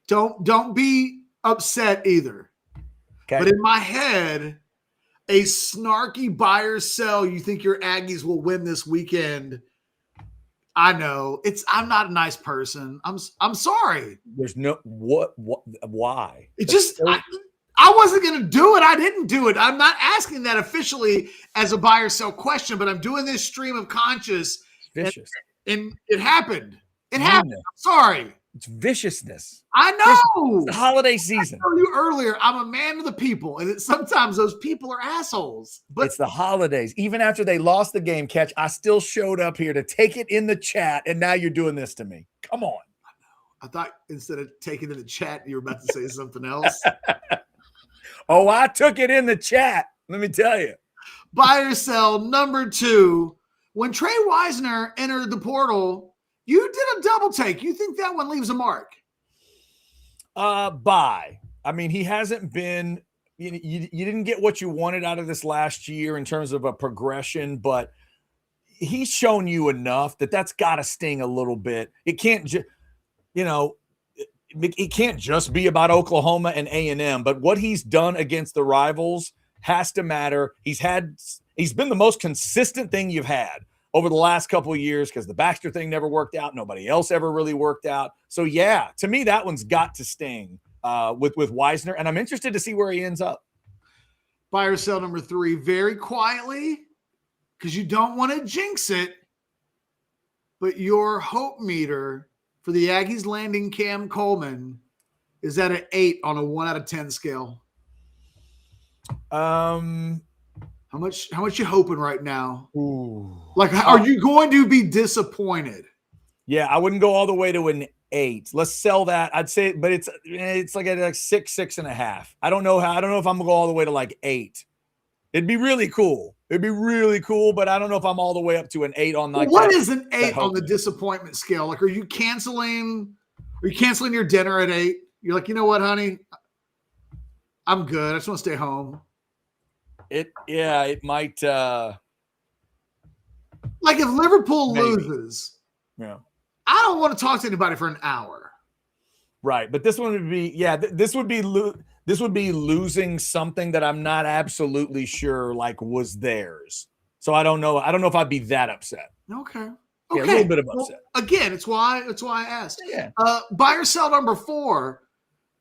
[SPEAKER 1] Don't be upset either.
[SPEAKER 2] Okay.
[SPEAKER 1] But in my head, a snarky buy or sell, you think your Aggies will win this weekend. I know. I'm not a nice person. I'm sorry.
[SPEAKER 2] There's no why?
[SPEAKER 1] It just I wasn't going to do it. I didn't do it. I'm not asking that officially as a buy or sell question, but I'm doing this stream of conscious.
[SPEAKER 2] Vicious.
[SPEAKER 1] And it happened. It happened. I'm sorry.
[SPEAKER 2] It's viciousness.
[SPEAKER 1] I know.
[SPEAKER 2] It's the holiday season.
[SPEAKER 1] I told you earlier, I'm a man of the people, and sometimes those people are assholes. But
[SPEAKER 2] it's the holidays. Even after they lost the game, Catch, I still showed up here to take it in the chat, and now you're doing this to me. Come on.
[SPEAKER 1] I thought instead of taking it in the chat, you were about to say something else.
[SPEAKER 2] Oh, I took it in the chat. Let me tell you.
[SPEAKER 1] Buy or sell, number 2. When Trey Wisner entered the portal, You did a double take. You think that one leaves a mark?
[SPEAKER 2] Bye. I mean, he hasn't been. You didn't get what you wanted out of this last year in terms of a progression, but he's shown you enough that's got to sting a little bit. It can't just, it can't just be about Oklahoma and A&M, but what he's done against the rivals has to matter. He's been the most consistent thing you've had over the last couple of years because the Baxter thing never worked out. Nobody else ever really worked out. So yeah, to me, that one's got to sting with Wisner, and I'm interested to see where he ends up.
[SPEAKER 1] Buy or sell number 3, very quietly, because you don't want to jinx it, but your hope meter for the Aggies landing Cam Coleman is at an 8 on a 1 out of 10 scale. How much you hoping right now?
[SPEAKER 2] Ooh.
[SPEAKER 1] Like, are you going to be disappointed?
[SPEAKER 2] Yeah, I wouldn't go all the way to an 8. Let's sell that. I'd say, but it's like at like 6.5. I don't know if I'm gonna go all the way to like 8. It'd be really cool. But I don't know if I'm all the way up to an 8 on like.
[SPEAKER 1] What is an 8 on the disappointment scale? Like, are you canceling your dinner at 8? You're like, you know what, honey? I'm good. I just want to stay home.
[SPEAKER 2] It might.
[SPEAKER 1] Like if Liverpool loses,
[SPEAKER 2] yeah,
[SPEAKER 1] I don't want to talk to anybody for an hour.
[SPEAKER 2] Right, but this one would be this would be losing something that I'm not absolutely sure like was theirs. So I don't know if I'd be that upset.
[SPEAKER 1] Okay.
[SPEAKER 2] Yeah, a little bit of upset.
[SPEAKER 1] Well, again, it's why I asked.
[SPEAKER 2] Yeah.
[SPEAKER 1] Buy or sell number 4.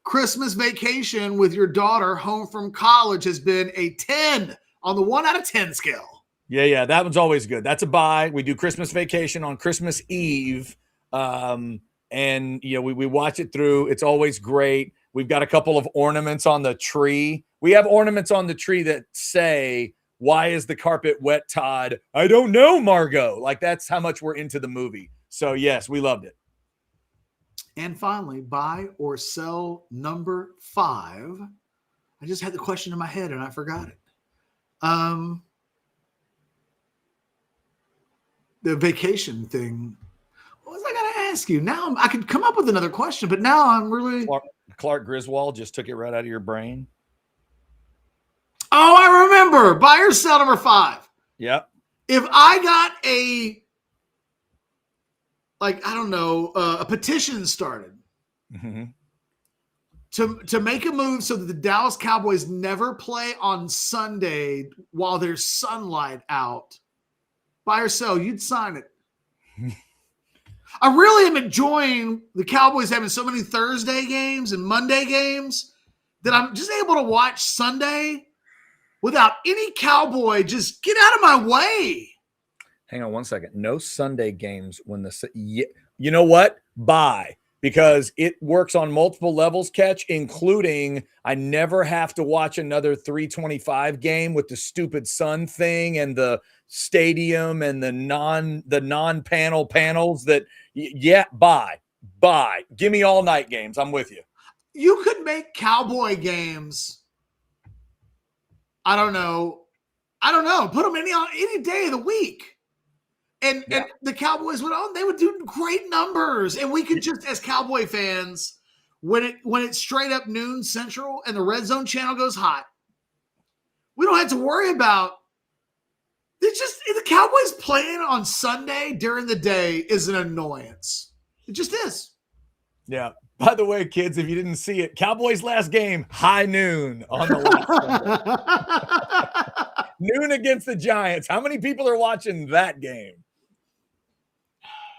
[SPEAKER 1] Christmas vacation with your daughter home from college has been a 10 on the 1 out of 10 scale.
[SPEAKER 2] Yeah, that one's always good. That's a buy. We do Christmas vacation on Christmas Eve. And we watch it through. It's always great. We've got a couple of ornaments on the tree. We have ornaments on the tree that say, "Why is the carpet wet, Todd?" I don't know, Margot. Like, that's how much we're into the movie. So yes, we loved it.
[SPEAKER 1] And finally, buy or sell number 5. I just had the question in my head and I forgot it. The vacation thing. What was I going to ask you? Now I could come up with another question, but now I'm really.
[SPEAKER 2] Clark Griswold just took it right out of your brain.
[SPEAKER 1] Oh, I remember. Buy or sell number 5.
[SPEAKER 2] Yep.
[SPEAKER 1] If I got a petition started to make a move so that the Dallas Cowboys never play on Sunday while there's sunlight out, buy or sell, you'd sign it. I really am enjoying the Cowboys having so many Thursday games and Monday games that I'm just able to watch Sunday without any Cowboy. Just get out of my way.
[SPEAKER 2] Hang on one second. No Sunday games when you know what? Bye. Because it works on multiple levels, Catch, including I never have to watch another 325 game with the stupid sun thing and the stadium and the non-panel panels that, bye. Give me all night games. I'm with you.
[SPEAKER 1] You could make Cowboy games. I don't know. Put them any day of the week. And the Cowboys they would do great numbers. And we could just, as Cowboy fans, when it's straight up noon Central and the Red Zone channel goes hot, we don't have to worry about the Cowboys playing on Sunday during the day is an annoyance. It just is.
[SPEAKER 2] Yeah. By the way, kids, if you didn't see it, Cowboys last game, high noon on the last noon against the Giants. How many people are watching that game?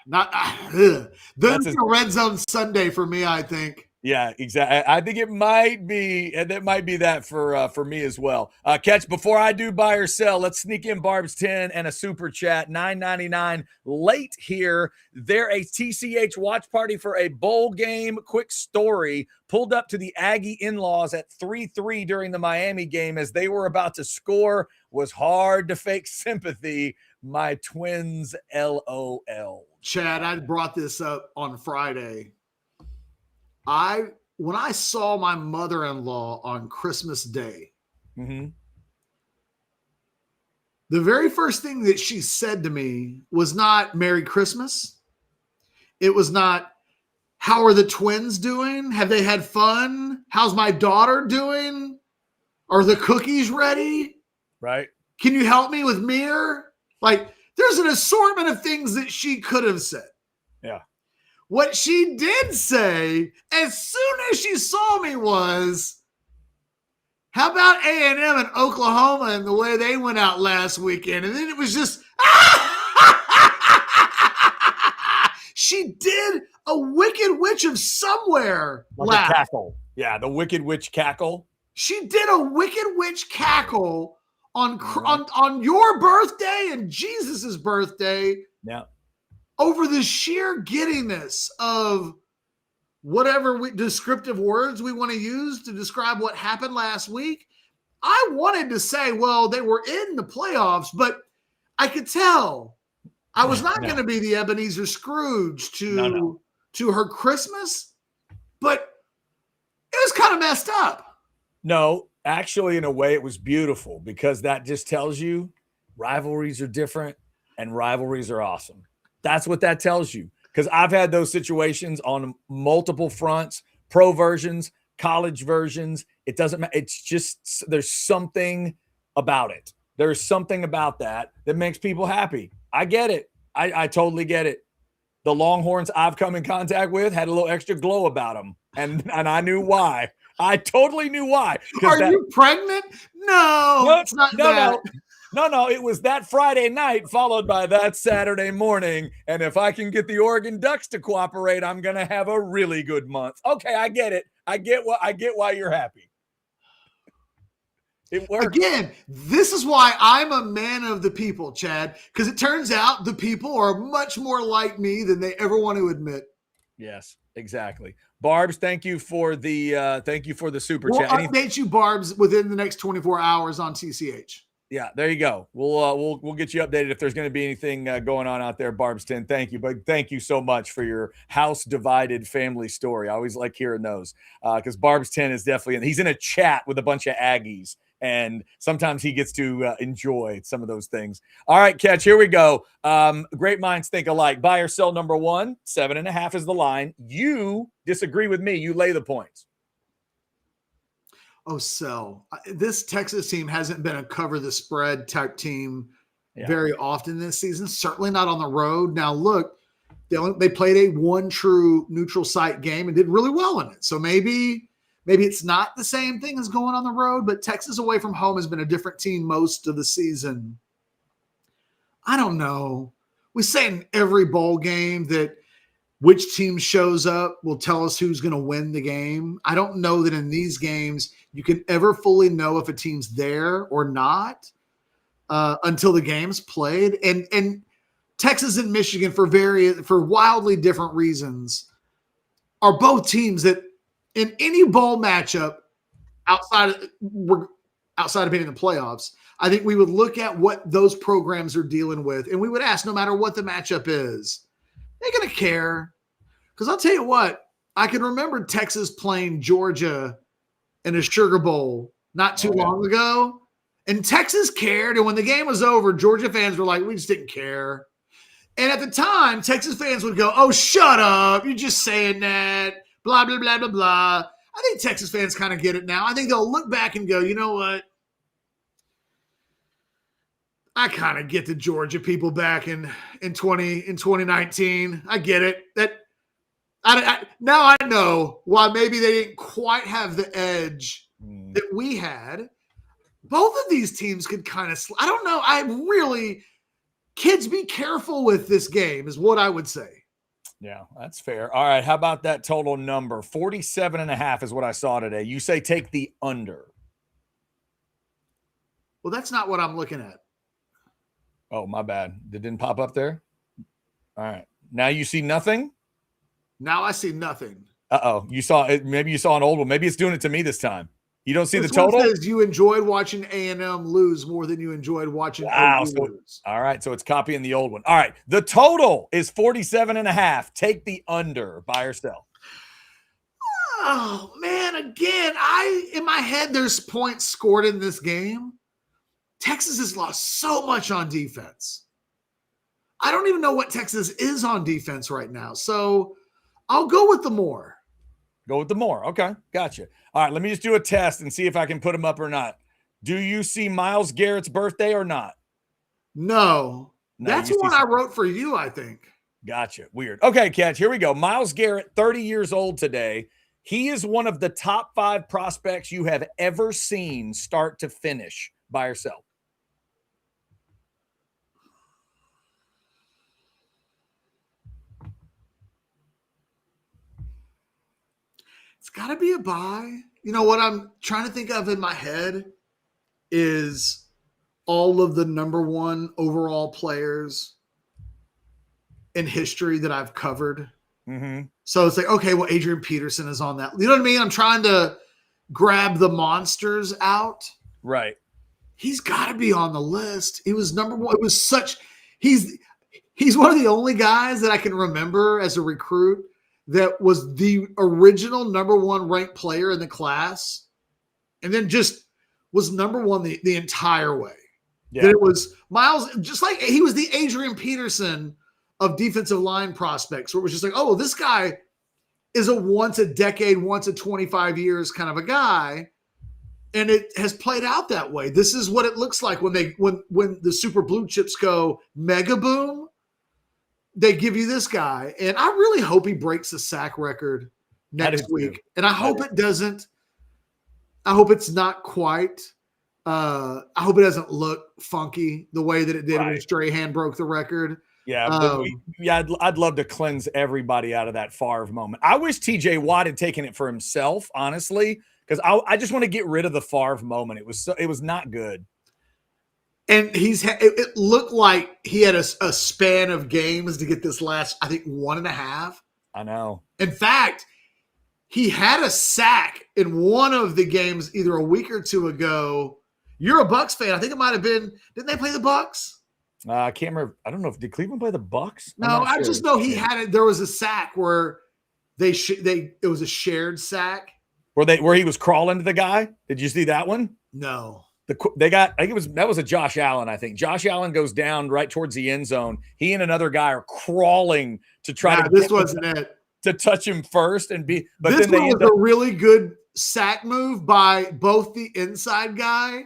[SPEAKER 1] That's a Red Zone Sunday for me, I think.
[SPEAKER 2] Yeah, exactly. I think it might be, and that might be that for me as well. Catch, before I do buy or sell, let's sneak in Barb's 10 and a super chat, $9.99 late here. They're a TCH watch party for a bowl game. Quick story, pulled up to the Aggie in-laws at 3-3 during the Miami game as they were about to score. Was hard to fake sympathy. My twins, LOL.
[SPEAKER 1] Chad, I brought this up on Friday. When I saw my mother-in-law on Christmas Day, the very first thing that she said to me was not Merry Christmas. It was not, how are the twins doing? Have they had fun? How's my daughter doing? Are the cookies ready?
[SPEAKER 2] Right.
[SPEAKER 1] Can you help me with Mir? Like, there's an assortment of things that she could have said.
[SPEAKER 2] Yeah.
[SPEAKER 1] What she did say as soon as she saw me was, how about A&M and Oklahoma and the way they went out last weekend? And then it was just, she did a Wicked Witch of Somewhere
[SPEAKER 2] Like
[SPEAKER 1] laugh.
[SPEAKER 2] a cackle. Yeah, the Wicked Witch cackle.
[SPEAKER 1] She did a Wicked Witch cackle on your birthday and Jesus's birthday
[SPEAKER 2] Yeah.
[SPEAKER 1] over the sheer giddiness of whatever descriptive words we want to use to describe what happened last week. I wanted to say, well, they were in the playoffs, but I could tell I was not going to be the Ebenezer Scrooge to her Christmas, but it was kind of messed up.
[SPEAKER 2] No, actually, in a way, it was beautiful because that just tells you rivalries are different and rivalries are awesome. That's what that tells you. Because I've had those situations on multiple fronts, pro versions, college versions. It doesn't matter. It's just there's something about it. There's something about that makes people happy. I get it. I totally get it. The Longhorns I've come in contact with had a little extra glow about them, and I knew why. I totally knew why.
[SPEAKER 1] Are you pregnant? No, it's not that.
[SPEAKER 2] No, it was that Friday night followed by that Saturday morning. And if I can get the Oregon Ducks to cooperate, I'm going to have a really good month. Okay, I get it. I get why you're happy. It works.
[SPEAKER 1] Again, this is why I'm a man of the people, Chad, because it turns out the people are much more like me than they ever want to admit.
[SPEAKER 2] Yes, exactly. Barbs, thank you for the super
[SPEAKER 1] We'll
[SPEAKER 2] chat.
[SPEAKER 1] update you, Barbs, within the next 24 hours on TCH.
[SPEAKER 2] Yeah, there you go. We'll get you updated if there's going to be anything going on out there, Barbston. Thank you, but thank you so much for your house divided family story. I always like hearing those because Barbston is definitely he's in a chat with a bunch of Aggies, and sometimes he gets to enjoy some of those things. All right, Catch, here we go. Great minds think alike. Buy or sell number 1, 7.5 is the line. You disagree with me. You lay the points.
[SPEAKER 1] Oh, so this Texas team hasn't been a cover the spread type team very often this season. Certainly not on the road. Now, look, they played a one true neutral site game and did really well in it. So maybe it's not the same thing as going on the road, but Texas away from home has been a different team most of the season. I don't know. We say in every bowl game that which team shows up will tell us who's going to win the game. I don't know that in these games you can ever fully know if a team's there or not until the game's played. And Texas and Michigan, for wildly different reasons, are both teams that in any bowl matchup outside of being in the playoffs, I think we would look at what those programs are dealing with, and we would ask, no matter what the matchup is, they're going to care. Because I'll tell you what, I can remember Texas playing Georgia in a Sugar Bowl not too long ago, and Texas cared. And when the game was over, Georgia fans were like, we just didn't care. And at the time, Texas fans would go, oh, shut up. You're just saying that, blah, blah, blah, blah, blah. I think Texas fans kind of get it now. I think they'll look back and go, you know what? I kind of get the Georgia people back in 2019. I get it. Now I know why maybe they didn't quite have the edge that we had. Both of these teams could kind of I don't know. Kids, be careful with this game is what I would say.
[SPEAKER 2] Yeah, that's fair. All right, how about that total number? 47.5 is what I saw today. You say take the under.
[SPEAKER 1] Well, that's not what I'm looking at.
[SPEAKER 2] Oh, my bad. It didn't pop up there? All right. Now you see nothing?
[SPEAKER 1] Now I see nothing.
[SPEAKER 2] Uh-oh. You saw it. Maybe you saw an old one. Maybe it's doing it to me this time. You don't see
[SPEAKER 1] this
[SPEAKER 2] the total?
[SPEAKER 1] One says you enjoyed watching A&M lose more than you enjoyed watching OU lose.
[SPEAKER 2] All right. So it's copying the old one. All right. The total is 47.5. Take the under. Buy or sell.
[SPEAKER 1] Oh, man. Again, in my head, there's points scored in this game. Texas has lost so much on defense. I don't even know what Texas is on defense right now. So I'll go with the more.
[SPEAKER 2] Go with the more. Okay, gotcha. All right, let me just do a test and see if I can put him up or not. Do you see Myles Garrett's birthday or not?
[SPEAKER 1] No. That's
[SPEAKER 2] you see
[SPEAKER 1] one I wrote for you, I think.
[SPEAKER 2] Gotcha. Weird. Okay, Catch, here we go. Myles Garrett, 30 years old today. He is one of the top 5 prospects you have ever seen start to finish by yourself.
[SPEAKER 1] It's got to be a buy. You know what I'm trying to think of in my head is all of the number 1 overall players in history that I've covered.
[SPEAKER 2] Mm-hmm.
[SPEAKER 1] So it's like, okay, well, Adrian Peterson is on that. You know what I mean? I'm trying to grab the monsters out.
[SPEAKER 2] Right.
[SPEAKER 1] He's got to be on the list. He was number 1. It was such he's one of the only guys that I can remember as a recruit that was the original number 1 ranked player in the class, and then just was number 1 the entire way.
[SPEAKER 2] Yeah.
[SPEAKER 1] That it was Myles, just like he was the Adrian Peterson of defensive line prospects, where it was just like, oh, this guy is a once a decade, once a 25 years kind of a guy. And it has played out that way. This is what it looks like when the super blue chips go mega boom. They give you this guy, and I really hope he breaks the sack record next week. And I hope it doesn't. I hope it's not quite. I hope it doesn't look funky the way that it did when Strahan broke the record.
[SPEAKER 2] Yeah, I'd love to cleanse everybody out of that Favre moment. I wish TJ Watt had taken it for himself, honestly, because I just want to get rid of the Favre moment. It was not good.
[SPEAKER 1] And it looked like he had a span of games to get this last, I think, 1.5.
[SPEAKER 2] I know.
[SPEAKER 1] In fact, he had a sack in one of the games either a week or 2 ago. You're a Bucs fan. I think it might have been. Didn't they play the Bucs?
[SPEAKER 2] I can't remember. I don't know. Did Cleveland play the Bucs?
[SPEAKER 1] No, I just know he had it. There was a sack where it was a shared sack.
[SPEAKER 2] Where he was crawling to the guy. Did you see that one?
[SPEAKER 1] No.
[SPEAKER 2] I think that was a Josh Allen. I think Josh Allen goes down right towards the end zone. He and another guy are crawling to try to.
[SPEAKER 1] This wasn't it.
[SPEAKER 2] To touch him first and be. But
[SPEAKER 1] this
[SPEAKER 2] then
[SPEAKER 1] one was a really good sack move by both the inside guy.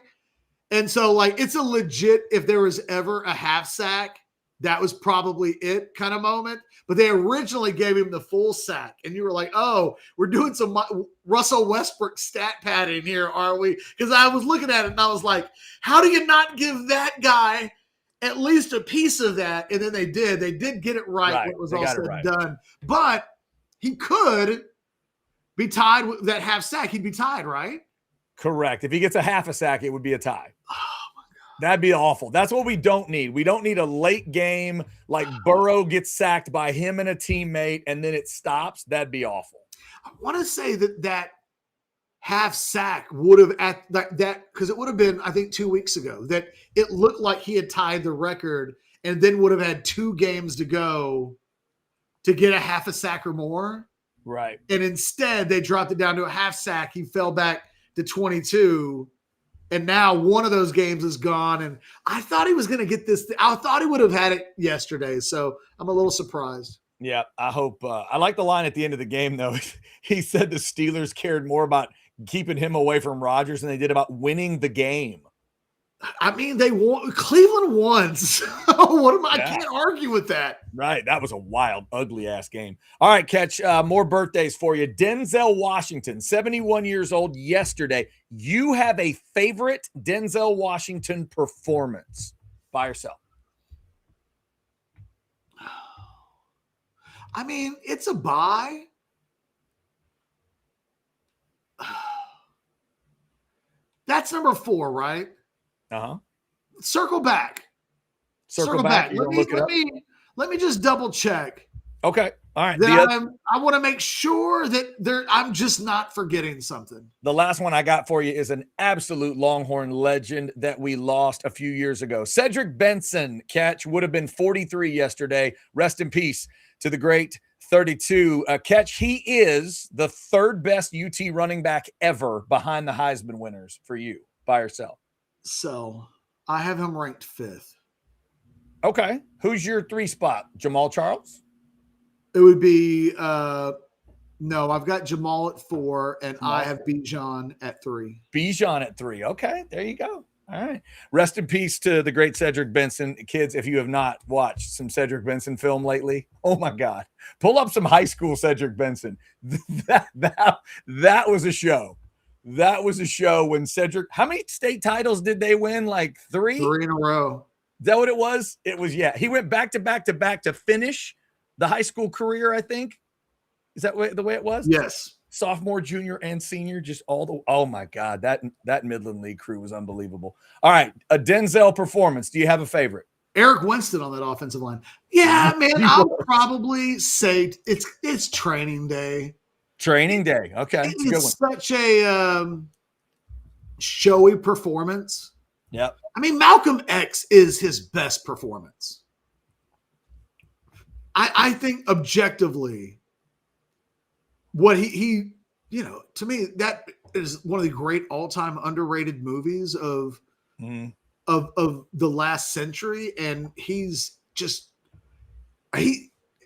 [SPEAKER 1] And so, like, it's a legit, if there was ever a half sack, that was probably it kind of moment. But they originally gave him the full sack. And you were like, oh, we're doing some Russell Westbrook stat padding here, are we? Because I was looking at it and I was like, how do you not give that guy at least a piece of that? And then they did. They did get it right when it was all said and done. But he could be tied with that half sack. He'd be tied, right?
[SPEAKER 2] Correct. If he gets a half a sack, it would be a tie.
[SPEAKER 1] Oh, my God.
[SPEAKER 2] That'd be awful. That's what we don't need. We don't need a late game like Burrow gets sacked by him and a teammate and then it stops. That'd be awful.
[SPEAKER 1] I want to say that half sack would have at that because it would have been, I think, 2 weeks ago, that it looked like he had tied the record and then would have had 2 games to go to get a half a sack or more.
[SPEAKER 2] Right.
[SPEAKER 1] And instead they dropped it down to a half sack. He fell back to 22. And now one of those games is gone. And I thought he was going to get this. I thought he would have had it yesterday. So I'm a little surprised.
[SPEAKER 2] Yeah, I hope. I like the line at the end of the game, though. He said the Steelers cared more about keeping him away from Rodgers than they did about winning the game.
[SPEAKER 1] I mean, they won. Cleveland won. So I can't argue with that.
[SPEAKER 2] Right. That was a wild, ugly ass game. All right, Catch. More birthdays for you. Denzel Washington, 71 years old yesterday. You have a favorite Denzel Washington performance by yourself?
[SPEAKER 1] I mean, it's a buy. That's number 4, right?
[SPEAKER 2] Uh-huh.
[SPEAKER 1] Circle back.
[SPEAKER 2] Circle back.
[SPEAKER 1] Let me just double check.
[SPEAKER 2] Okay. All right.
[SPEAKER 1] I want to make sure that I'm just not forgetting something.
[SPEAKER 2] The last one I got for you is an absolute Longhorn legend that we lost a few years ago. Cedric Benson, Catch, would have been 43 yesterday. Rest in peace to the great 32. Catch, he is the 3rd best UT running back ever behind the Heisman winners for you by yourself.
[SPEAKER 1] So I have him ranked 5th.
[SPEAKER 2] Okay. Who's your 3 spot? Jamal Charles?
[SPEAKER 1] It would be no, I've got Jamal at 4, and I have Bijan at 3.
[SPEAKER 2] Bijan at 3. Okay, there you go. All right. Rest in peace to the great Cedric Benson. Kids, if you have not watched some Cedric Benson film lately, oh my God. Pull up some high school Cedric Benson. That was a show. That was a show when Cedric, how many state titles did they win? Like 3?
[SPEAKER 1] 3 in a row.
[SPEAKER 2] Is that what it was? It was, yeah. He went back to back to back to finish the high school career, I think. Is that the way it was?
[SPEAKER 1] Yes.
[SPEAKER 2] Sophomore, junior, and senior, just all the, oh my God, that Midland League crew was unbelievable. All right, a Denzel performance. Do you have a favorite?
[SPEAKER 1] Eric Winston on that offensive line. Yeah, man, I'll probably say it's training day.
[SPEAKER 2] Training day. Okay. It's a good one.
[SPEAKER 1] Such a showy performance.
[SPEAKER 2] Yep.
[SPEAKER 1] I mean, Malcolm X is his best performance. I think objectively, what he to me, that is one of the great all-time underrated movies of the last century, and he's just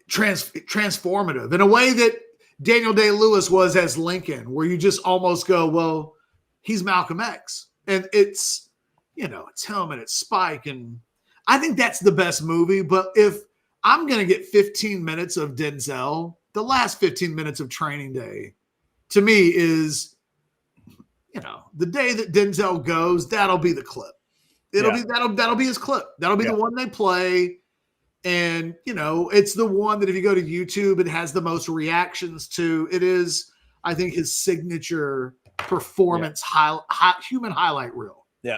[SPEAKER 1] transformative in a way that Daniel Day-Lewis was as Lincoln, where you just almost go, well, he's Malcolm X, and it's him and it's Spike, and I think that's the best movie. But if I'm gonna get 15 minutes of Denzel, the last 15 minutes of Training Day, to me is, the day that Denzel goes, that'll be the clip. That'll be his clip. That'll be the one they play. And, it's the one that if you go to YouTube, it has the most reactions to. It is, I think, his signature performance human highlight reel.
[SPEAKER 2] Yeah.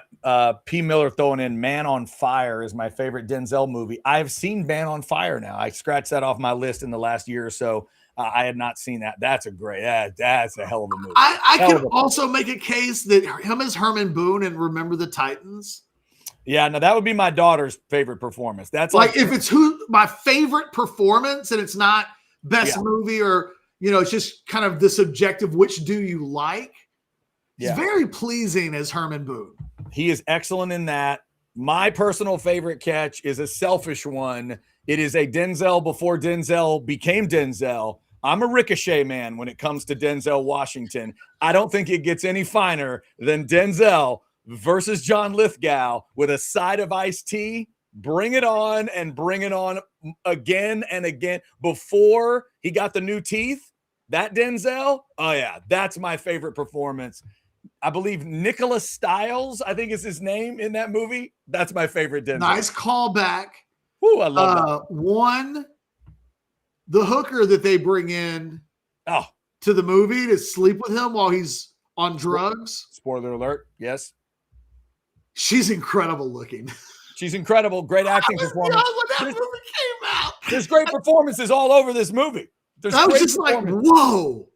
[SPEAKER 2] P. Miller throwing in Man on Fire is my favorite Denzel movie. I've seen Man on Fire now. I scratched that off my list in the last year or so. I had not seen that. That's that's a hell of a movie.
[SPEAKER 1] I can also make a case that him as Herman Boone and Remember the Titans.
[SPEAKER 2] Yeah, no, that would be my daughter's favorite performance. That's
[SPEAKER 1] like if it's my favorite performance and it's not best movie or, it's just kind of the subjective, which do you like? He's very pleasing as Herman Boone.
[SPEAKER 2] He is excellent in that. My personal favorite catch is a selfish one. It is a Denzel before Denzel became Denzel. I'm a Ricochet man when it comes to Denzel Washington. I don't think it gets any finer than Denzel versus John Lithgow with a side of iced tea. Bring it on and bring it on again and again. Before he got the new teeth, that Denzel, oh yeah, that's my favorite performance. I believe Nicholas Stiles, I think is his name in that movie. That's my favorite Denzel.
[SPEAKER 1] Nice callback.
[SPEAKER 2] Ooh, I love
[SPEAKER 1] that. The hooker that they bring in to the movie to sleep with him while he's on drugs.
[SPEAKER 2] Spoiler alert. Yes.
[SPEAKER 1] She's incredible looking.
[SPEAKER 2] She's incredible. Great acting performance.
[SPEAKER 1] When that movie came out.
[SPEAKER 2] There's great performances all over this movie.
[SPEAKER 1] I was just like, whoa.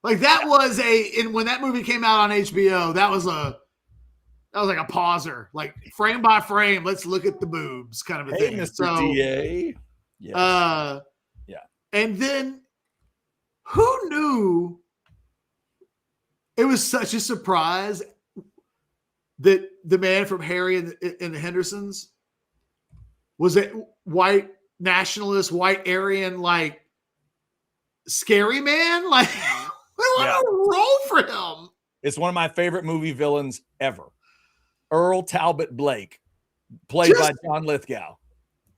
[SPEAKER 1] Like that was when that movie came out on HBO, that was like a pauser, like frame by frame. Let's look at the boobs kind of a thing.
[SPEAKER 2] Mr. DA.
[SPEAKER 1] Yes. And then who knew it was such a surprise that the man from Harry and the Hendersons was a white nationalist, white Aryan, like scary man? Like what a role for him.
[SPEAKER 2] It's one of my favorite movie villains ever. Earl Talbot Blake, played by John Lithgow.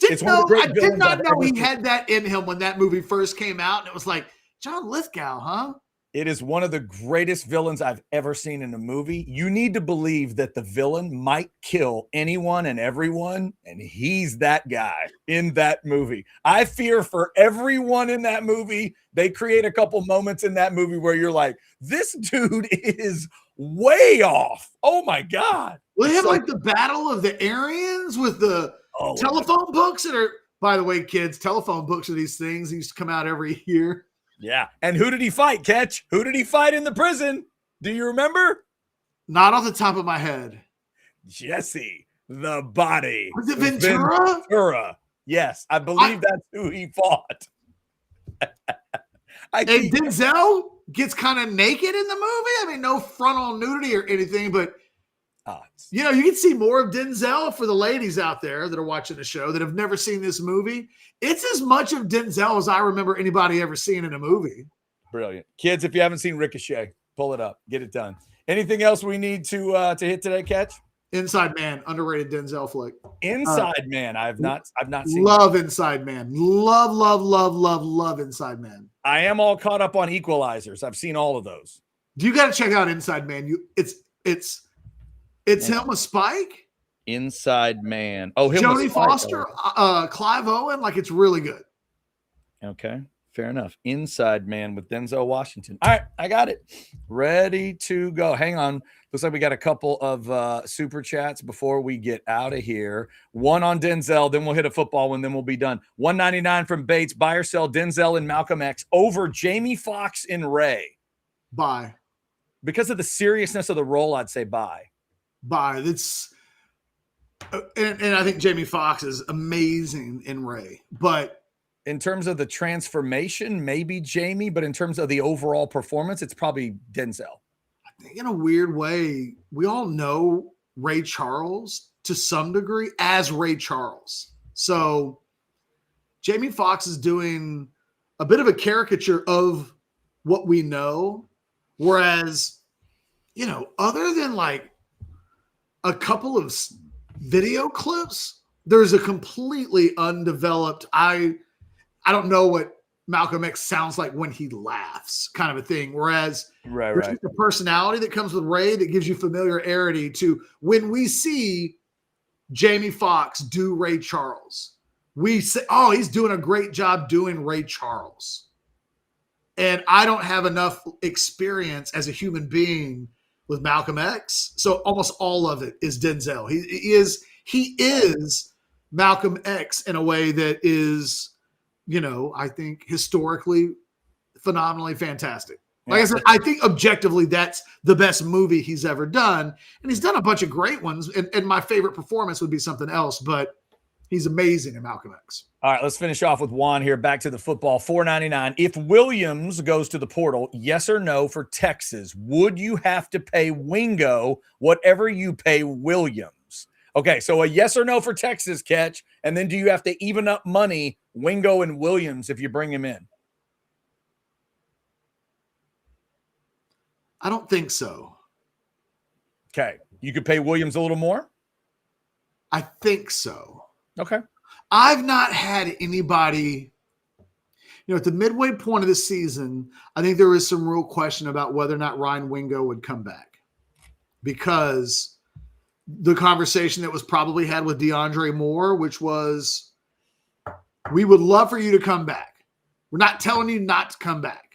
[SPEAKER 1] I did not know he had that in him when that movie first came out. And it was like, John Lithgow, huh?
[SPEAKER 2] It is one of the greatest villains I've ever seen in a movie. You need to believe that the villain might kill anyone and everyone, and he's that guy in that movie. I fear for everyone in that movie. They create a couple moments in that movie where you're like, this dude is way off. Oh my God.
[SPEAKER 1] Well, they have like the Battle of the Aryans with the telephone books that are, by the way, kids, telephone books are these things that used to come out every year.
[SPEAKER 2] Yeah. And who did he fight, Ketch? Who did he fight in the prison? Do you remember?
[SPEAKER 1] Not off the top of my head.
[SPEAKER 2] Jesse, the body.
[SPEAKER 1] Was it Ventura?
[SPEAKER 2] Ventura. Yes. I believe that's who he fought.
[SPEAKER 1] And Denzel gets kind of naked in the movie. I mean, no frontal nudity or anything, but You know, you can see more of Denzel for the ladies out there that are watching the show that have never seen this movie. It's as much of Denzel as I remember anybody ever seeing in a movie.
[SPEAKER 2] Brilliant. Kids, if you haven't seen Ricochet, pull it up. Get it done. Anything else we need to hit today, Catch?
[SPEAKER 1] Inside Man, underrated Denzel flick.
[SPEAKER 2] Inside Man. I've not seen
[SPEAKER 1] Love Inside Man. Love Inside Man.
[SPEAKER 2] I am all caught up on Equalizers. I've seen all of those.
[SPEAKER 1] You got to check out Inside Man. It's him with Spike,
[SPEAKER 2] Inside Man. Oh, him
[SPEAKER 1] Jodie
[SPEAKER 2] with Spike.
[SPEAKER 1] Foster, Clive Owen. Like, it's really good.
[SPEAKER 2] Okay, fair enough. Inside Man with Denzel Washington. All right, I got it. Ready to go. Hang on. Looks like we got a couple of super chats before we get out of here. One on Denzel, then we'll hit a football one, then we'll be done. $1.99 from Bates. Buy or sell Denzel and Malcolm X over Jamie Foxx and Ray.
[SPEAKER 1] Buy.
[SPEAKER 2] Because of the seriousness of the role, I'd say buy.
[SPEAKER 1] Buy. That's and I think Jamie Foxx is amazing in Ray, but
[SPEAKER 2] in terms of the transformation, maybe Jamie, but in terms of the overall performance, it's probably Denzel.
[SPEAKER 1] I think in a weird way, we all know Ray Charles to some degree as Ray Charles. So Jamie Foxx is doing a bit of a caricature of what we know, whereas, you know, other than like a couple of video clips, there's a completely undeveloped, I don't know what Malcolm X sounds like when he laughs, kind of a thing. Whereas there's the personality that comes with Ray that gives you familiarity to when we see Jamie Foxx do Ray Charles, we say, oh, he's doing a great job doing Ray Charles. And I don't have enough experience as a human being with Malcolm X. So almost all of it is Denzel. He is Malcolm X in a way that is, you know, I think historically phenomenally fantastic. Like I said, I think objectively that's the best movie he's ever done. And he's done a bunch of great ones. And my favorite performance would be something else, but he's amazing in Malcolm X.
[SPEAKER 2] All right, let's finish off with Juan here. Back to the football, $4.99. If Williams goes to the portal, yes or no for Texas, would you have to pay Wingo whatever you pay Williams? Okay, so a yes or no for Texas, Catch, and then do you have to even up money Wingo and Williams if you bring him in?
[SPEAKER 1] I don't think so.
[SPEAKER 2] Okay, you could pay Williams a little more?
[SPEAKER 1] I think so.
[SPEAKER 2] Okay.
[SPEAKER 1] I've not had anybody, you know, at the midway point of the season, I think there was some real question about whether or not Ryan Wingo would come back because the conversation that was probably had with DeAndre Moore, which was, we would love for you to come back. We're not telling you not to come back,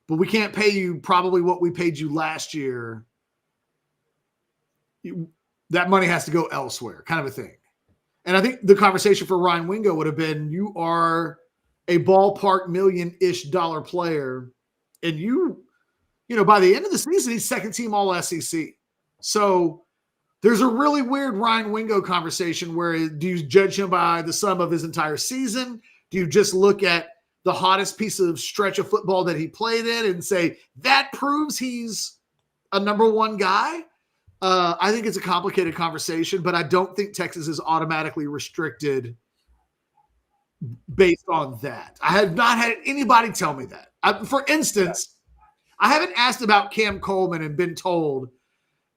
[SPEAKER 1] but we can't pay you probably what we paid you last year. That money has to go elsewhere, kind of a thing. And I think the conversation for Ryan Wingo would have been, you are a ballpark million-ish dollar player, and you know, by the end of the season, he's second team all SEC. So there's a really weird Ryan Wingo conversation where do you judge him by the sum of his entire season? Do you just look at the hottest piece of stretch of football that he played in and say, that proves he's a number one guy? I think it's a complicated conversation, but I don't think Texas is automatically restricted based on that. I have not had anybody tell me that. For instance, I haven't asked about Cam Coleman and been told,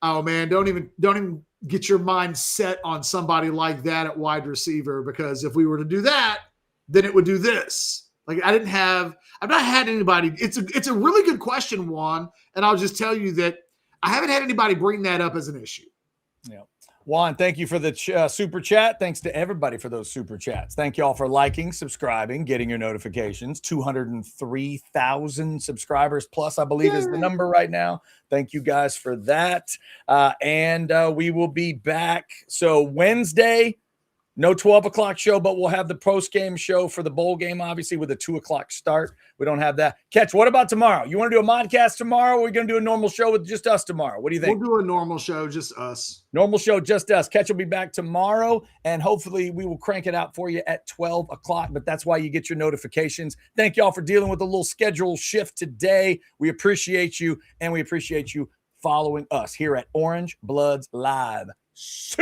[SPEAKER 1] oh man, don't even get your mind set on somebody like that at wide receiver, because if we were to do that, then it would do this. Like I've not had anybody. It's a really good question, Juan, and I'll just tell you that I haven't had anybody bring that up as an issue.
[SPEAKER 2] Yeah. Juan, thank you for the super chat. Thanks to everybody for those super chats. Thank you all for liking, subscribing, getting your notifications. 203,000 subscribers plus, I believe, is the number right now. Thank you guys for that. And we will be back. So Wednesday, no 12 o'clock show, but we'll have the post-game show for the bowl game, obviously, with a 2 o'clock start. We don't have that. Catch, what about tomorrow? You want to do a modcast tomorrow, or are we going to do a normal show with just us tomorrow? What do you think?
[SPEAKER 1] We'll do a normal show, just us.
[SPEAKER 2] Normal show, just us. Catch will be back tomorrow, and hopefully we will crank it out for you at 12 o'clock, but that's why you get your notifications. Thank you all for dealing with a little schedule shift today. We appreciate you, and we appreciate you following us here at Orange Bloods Live. See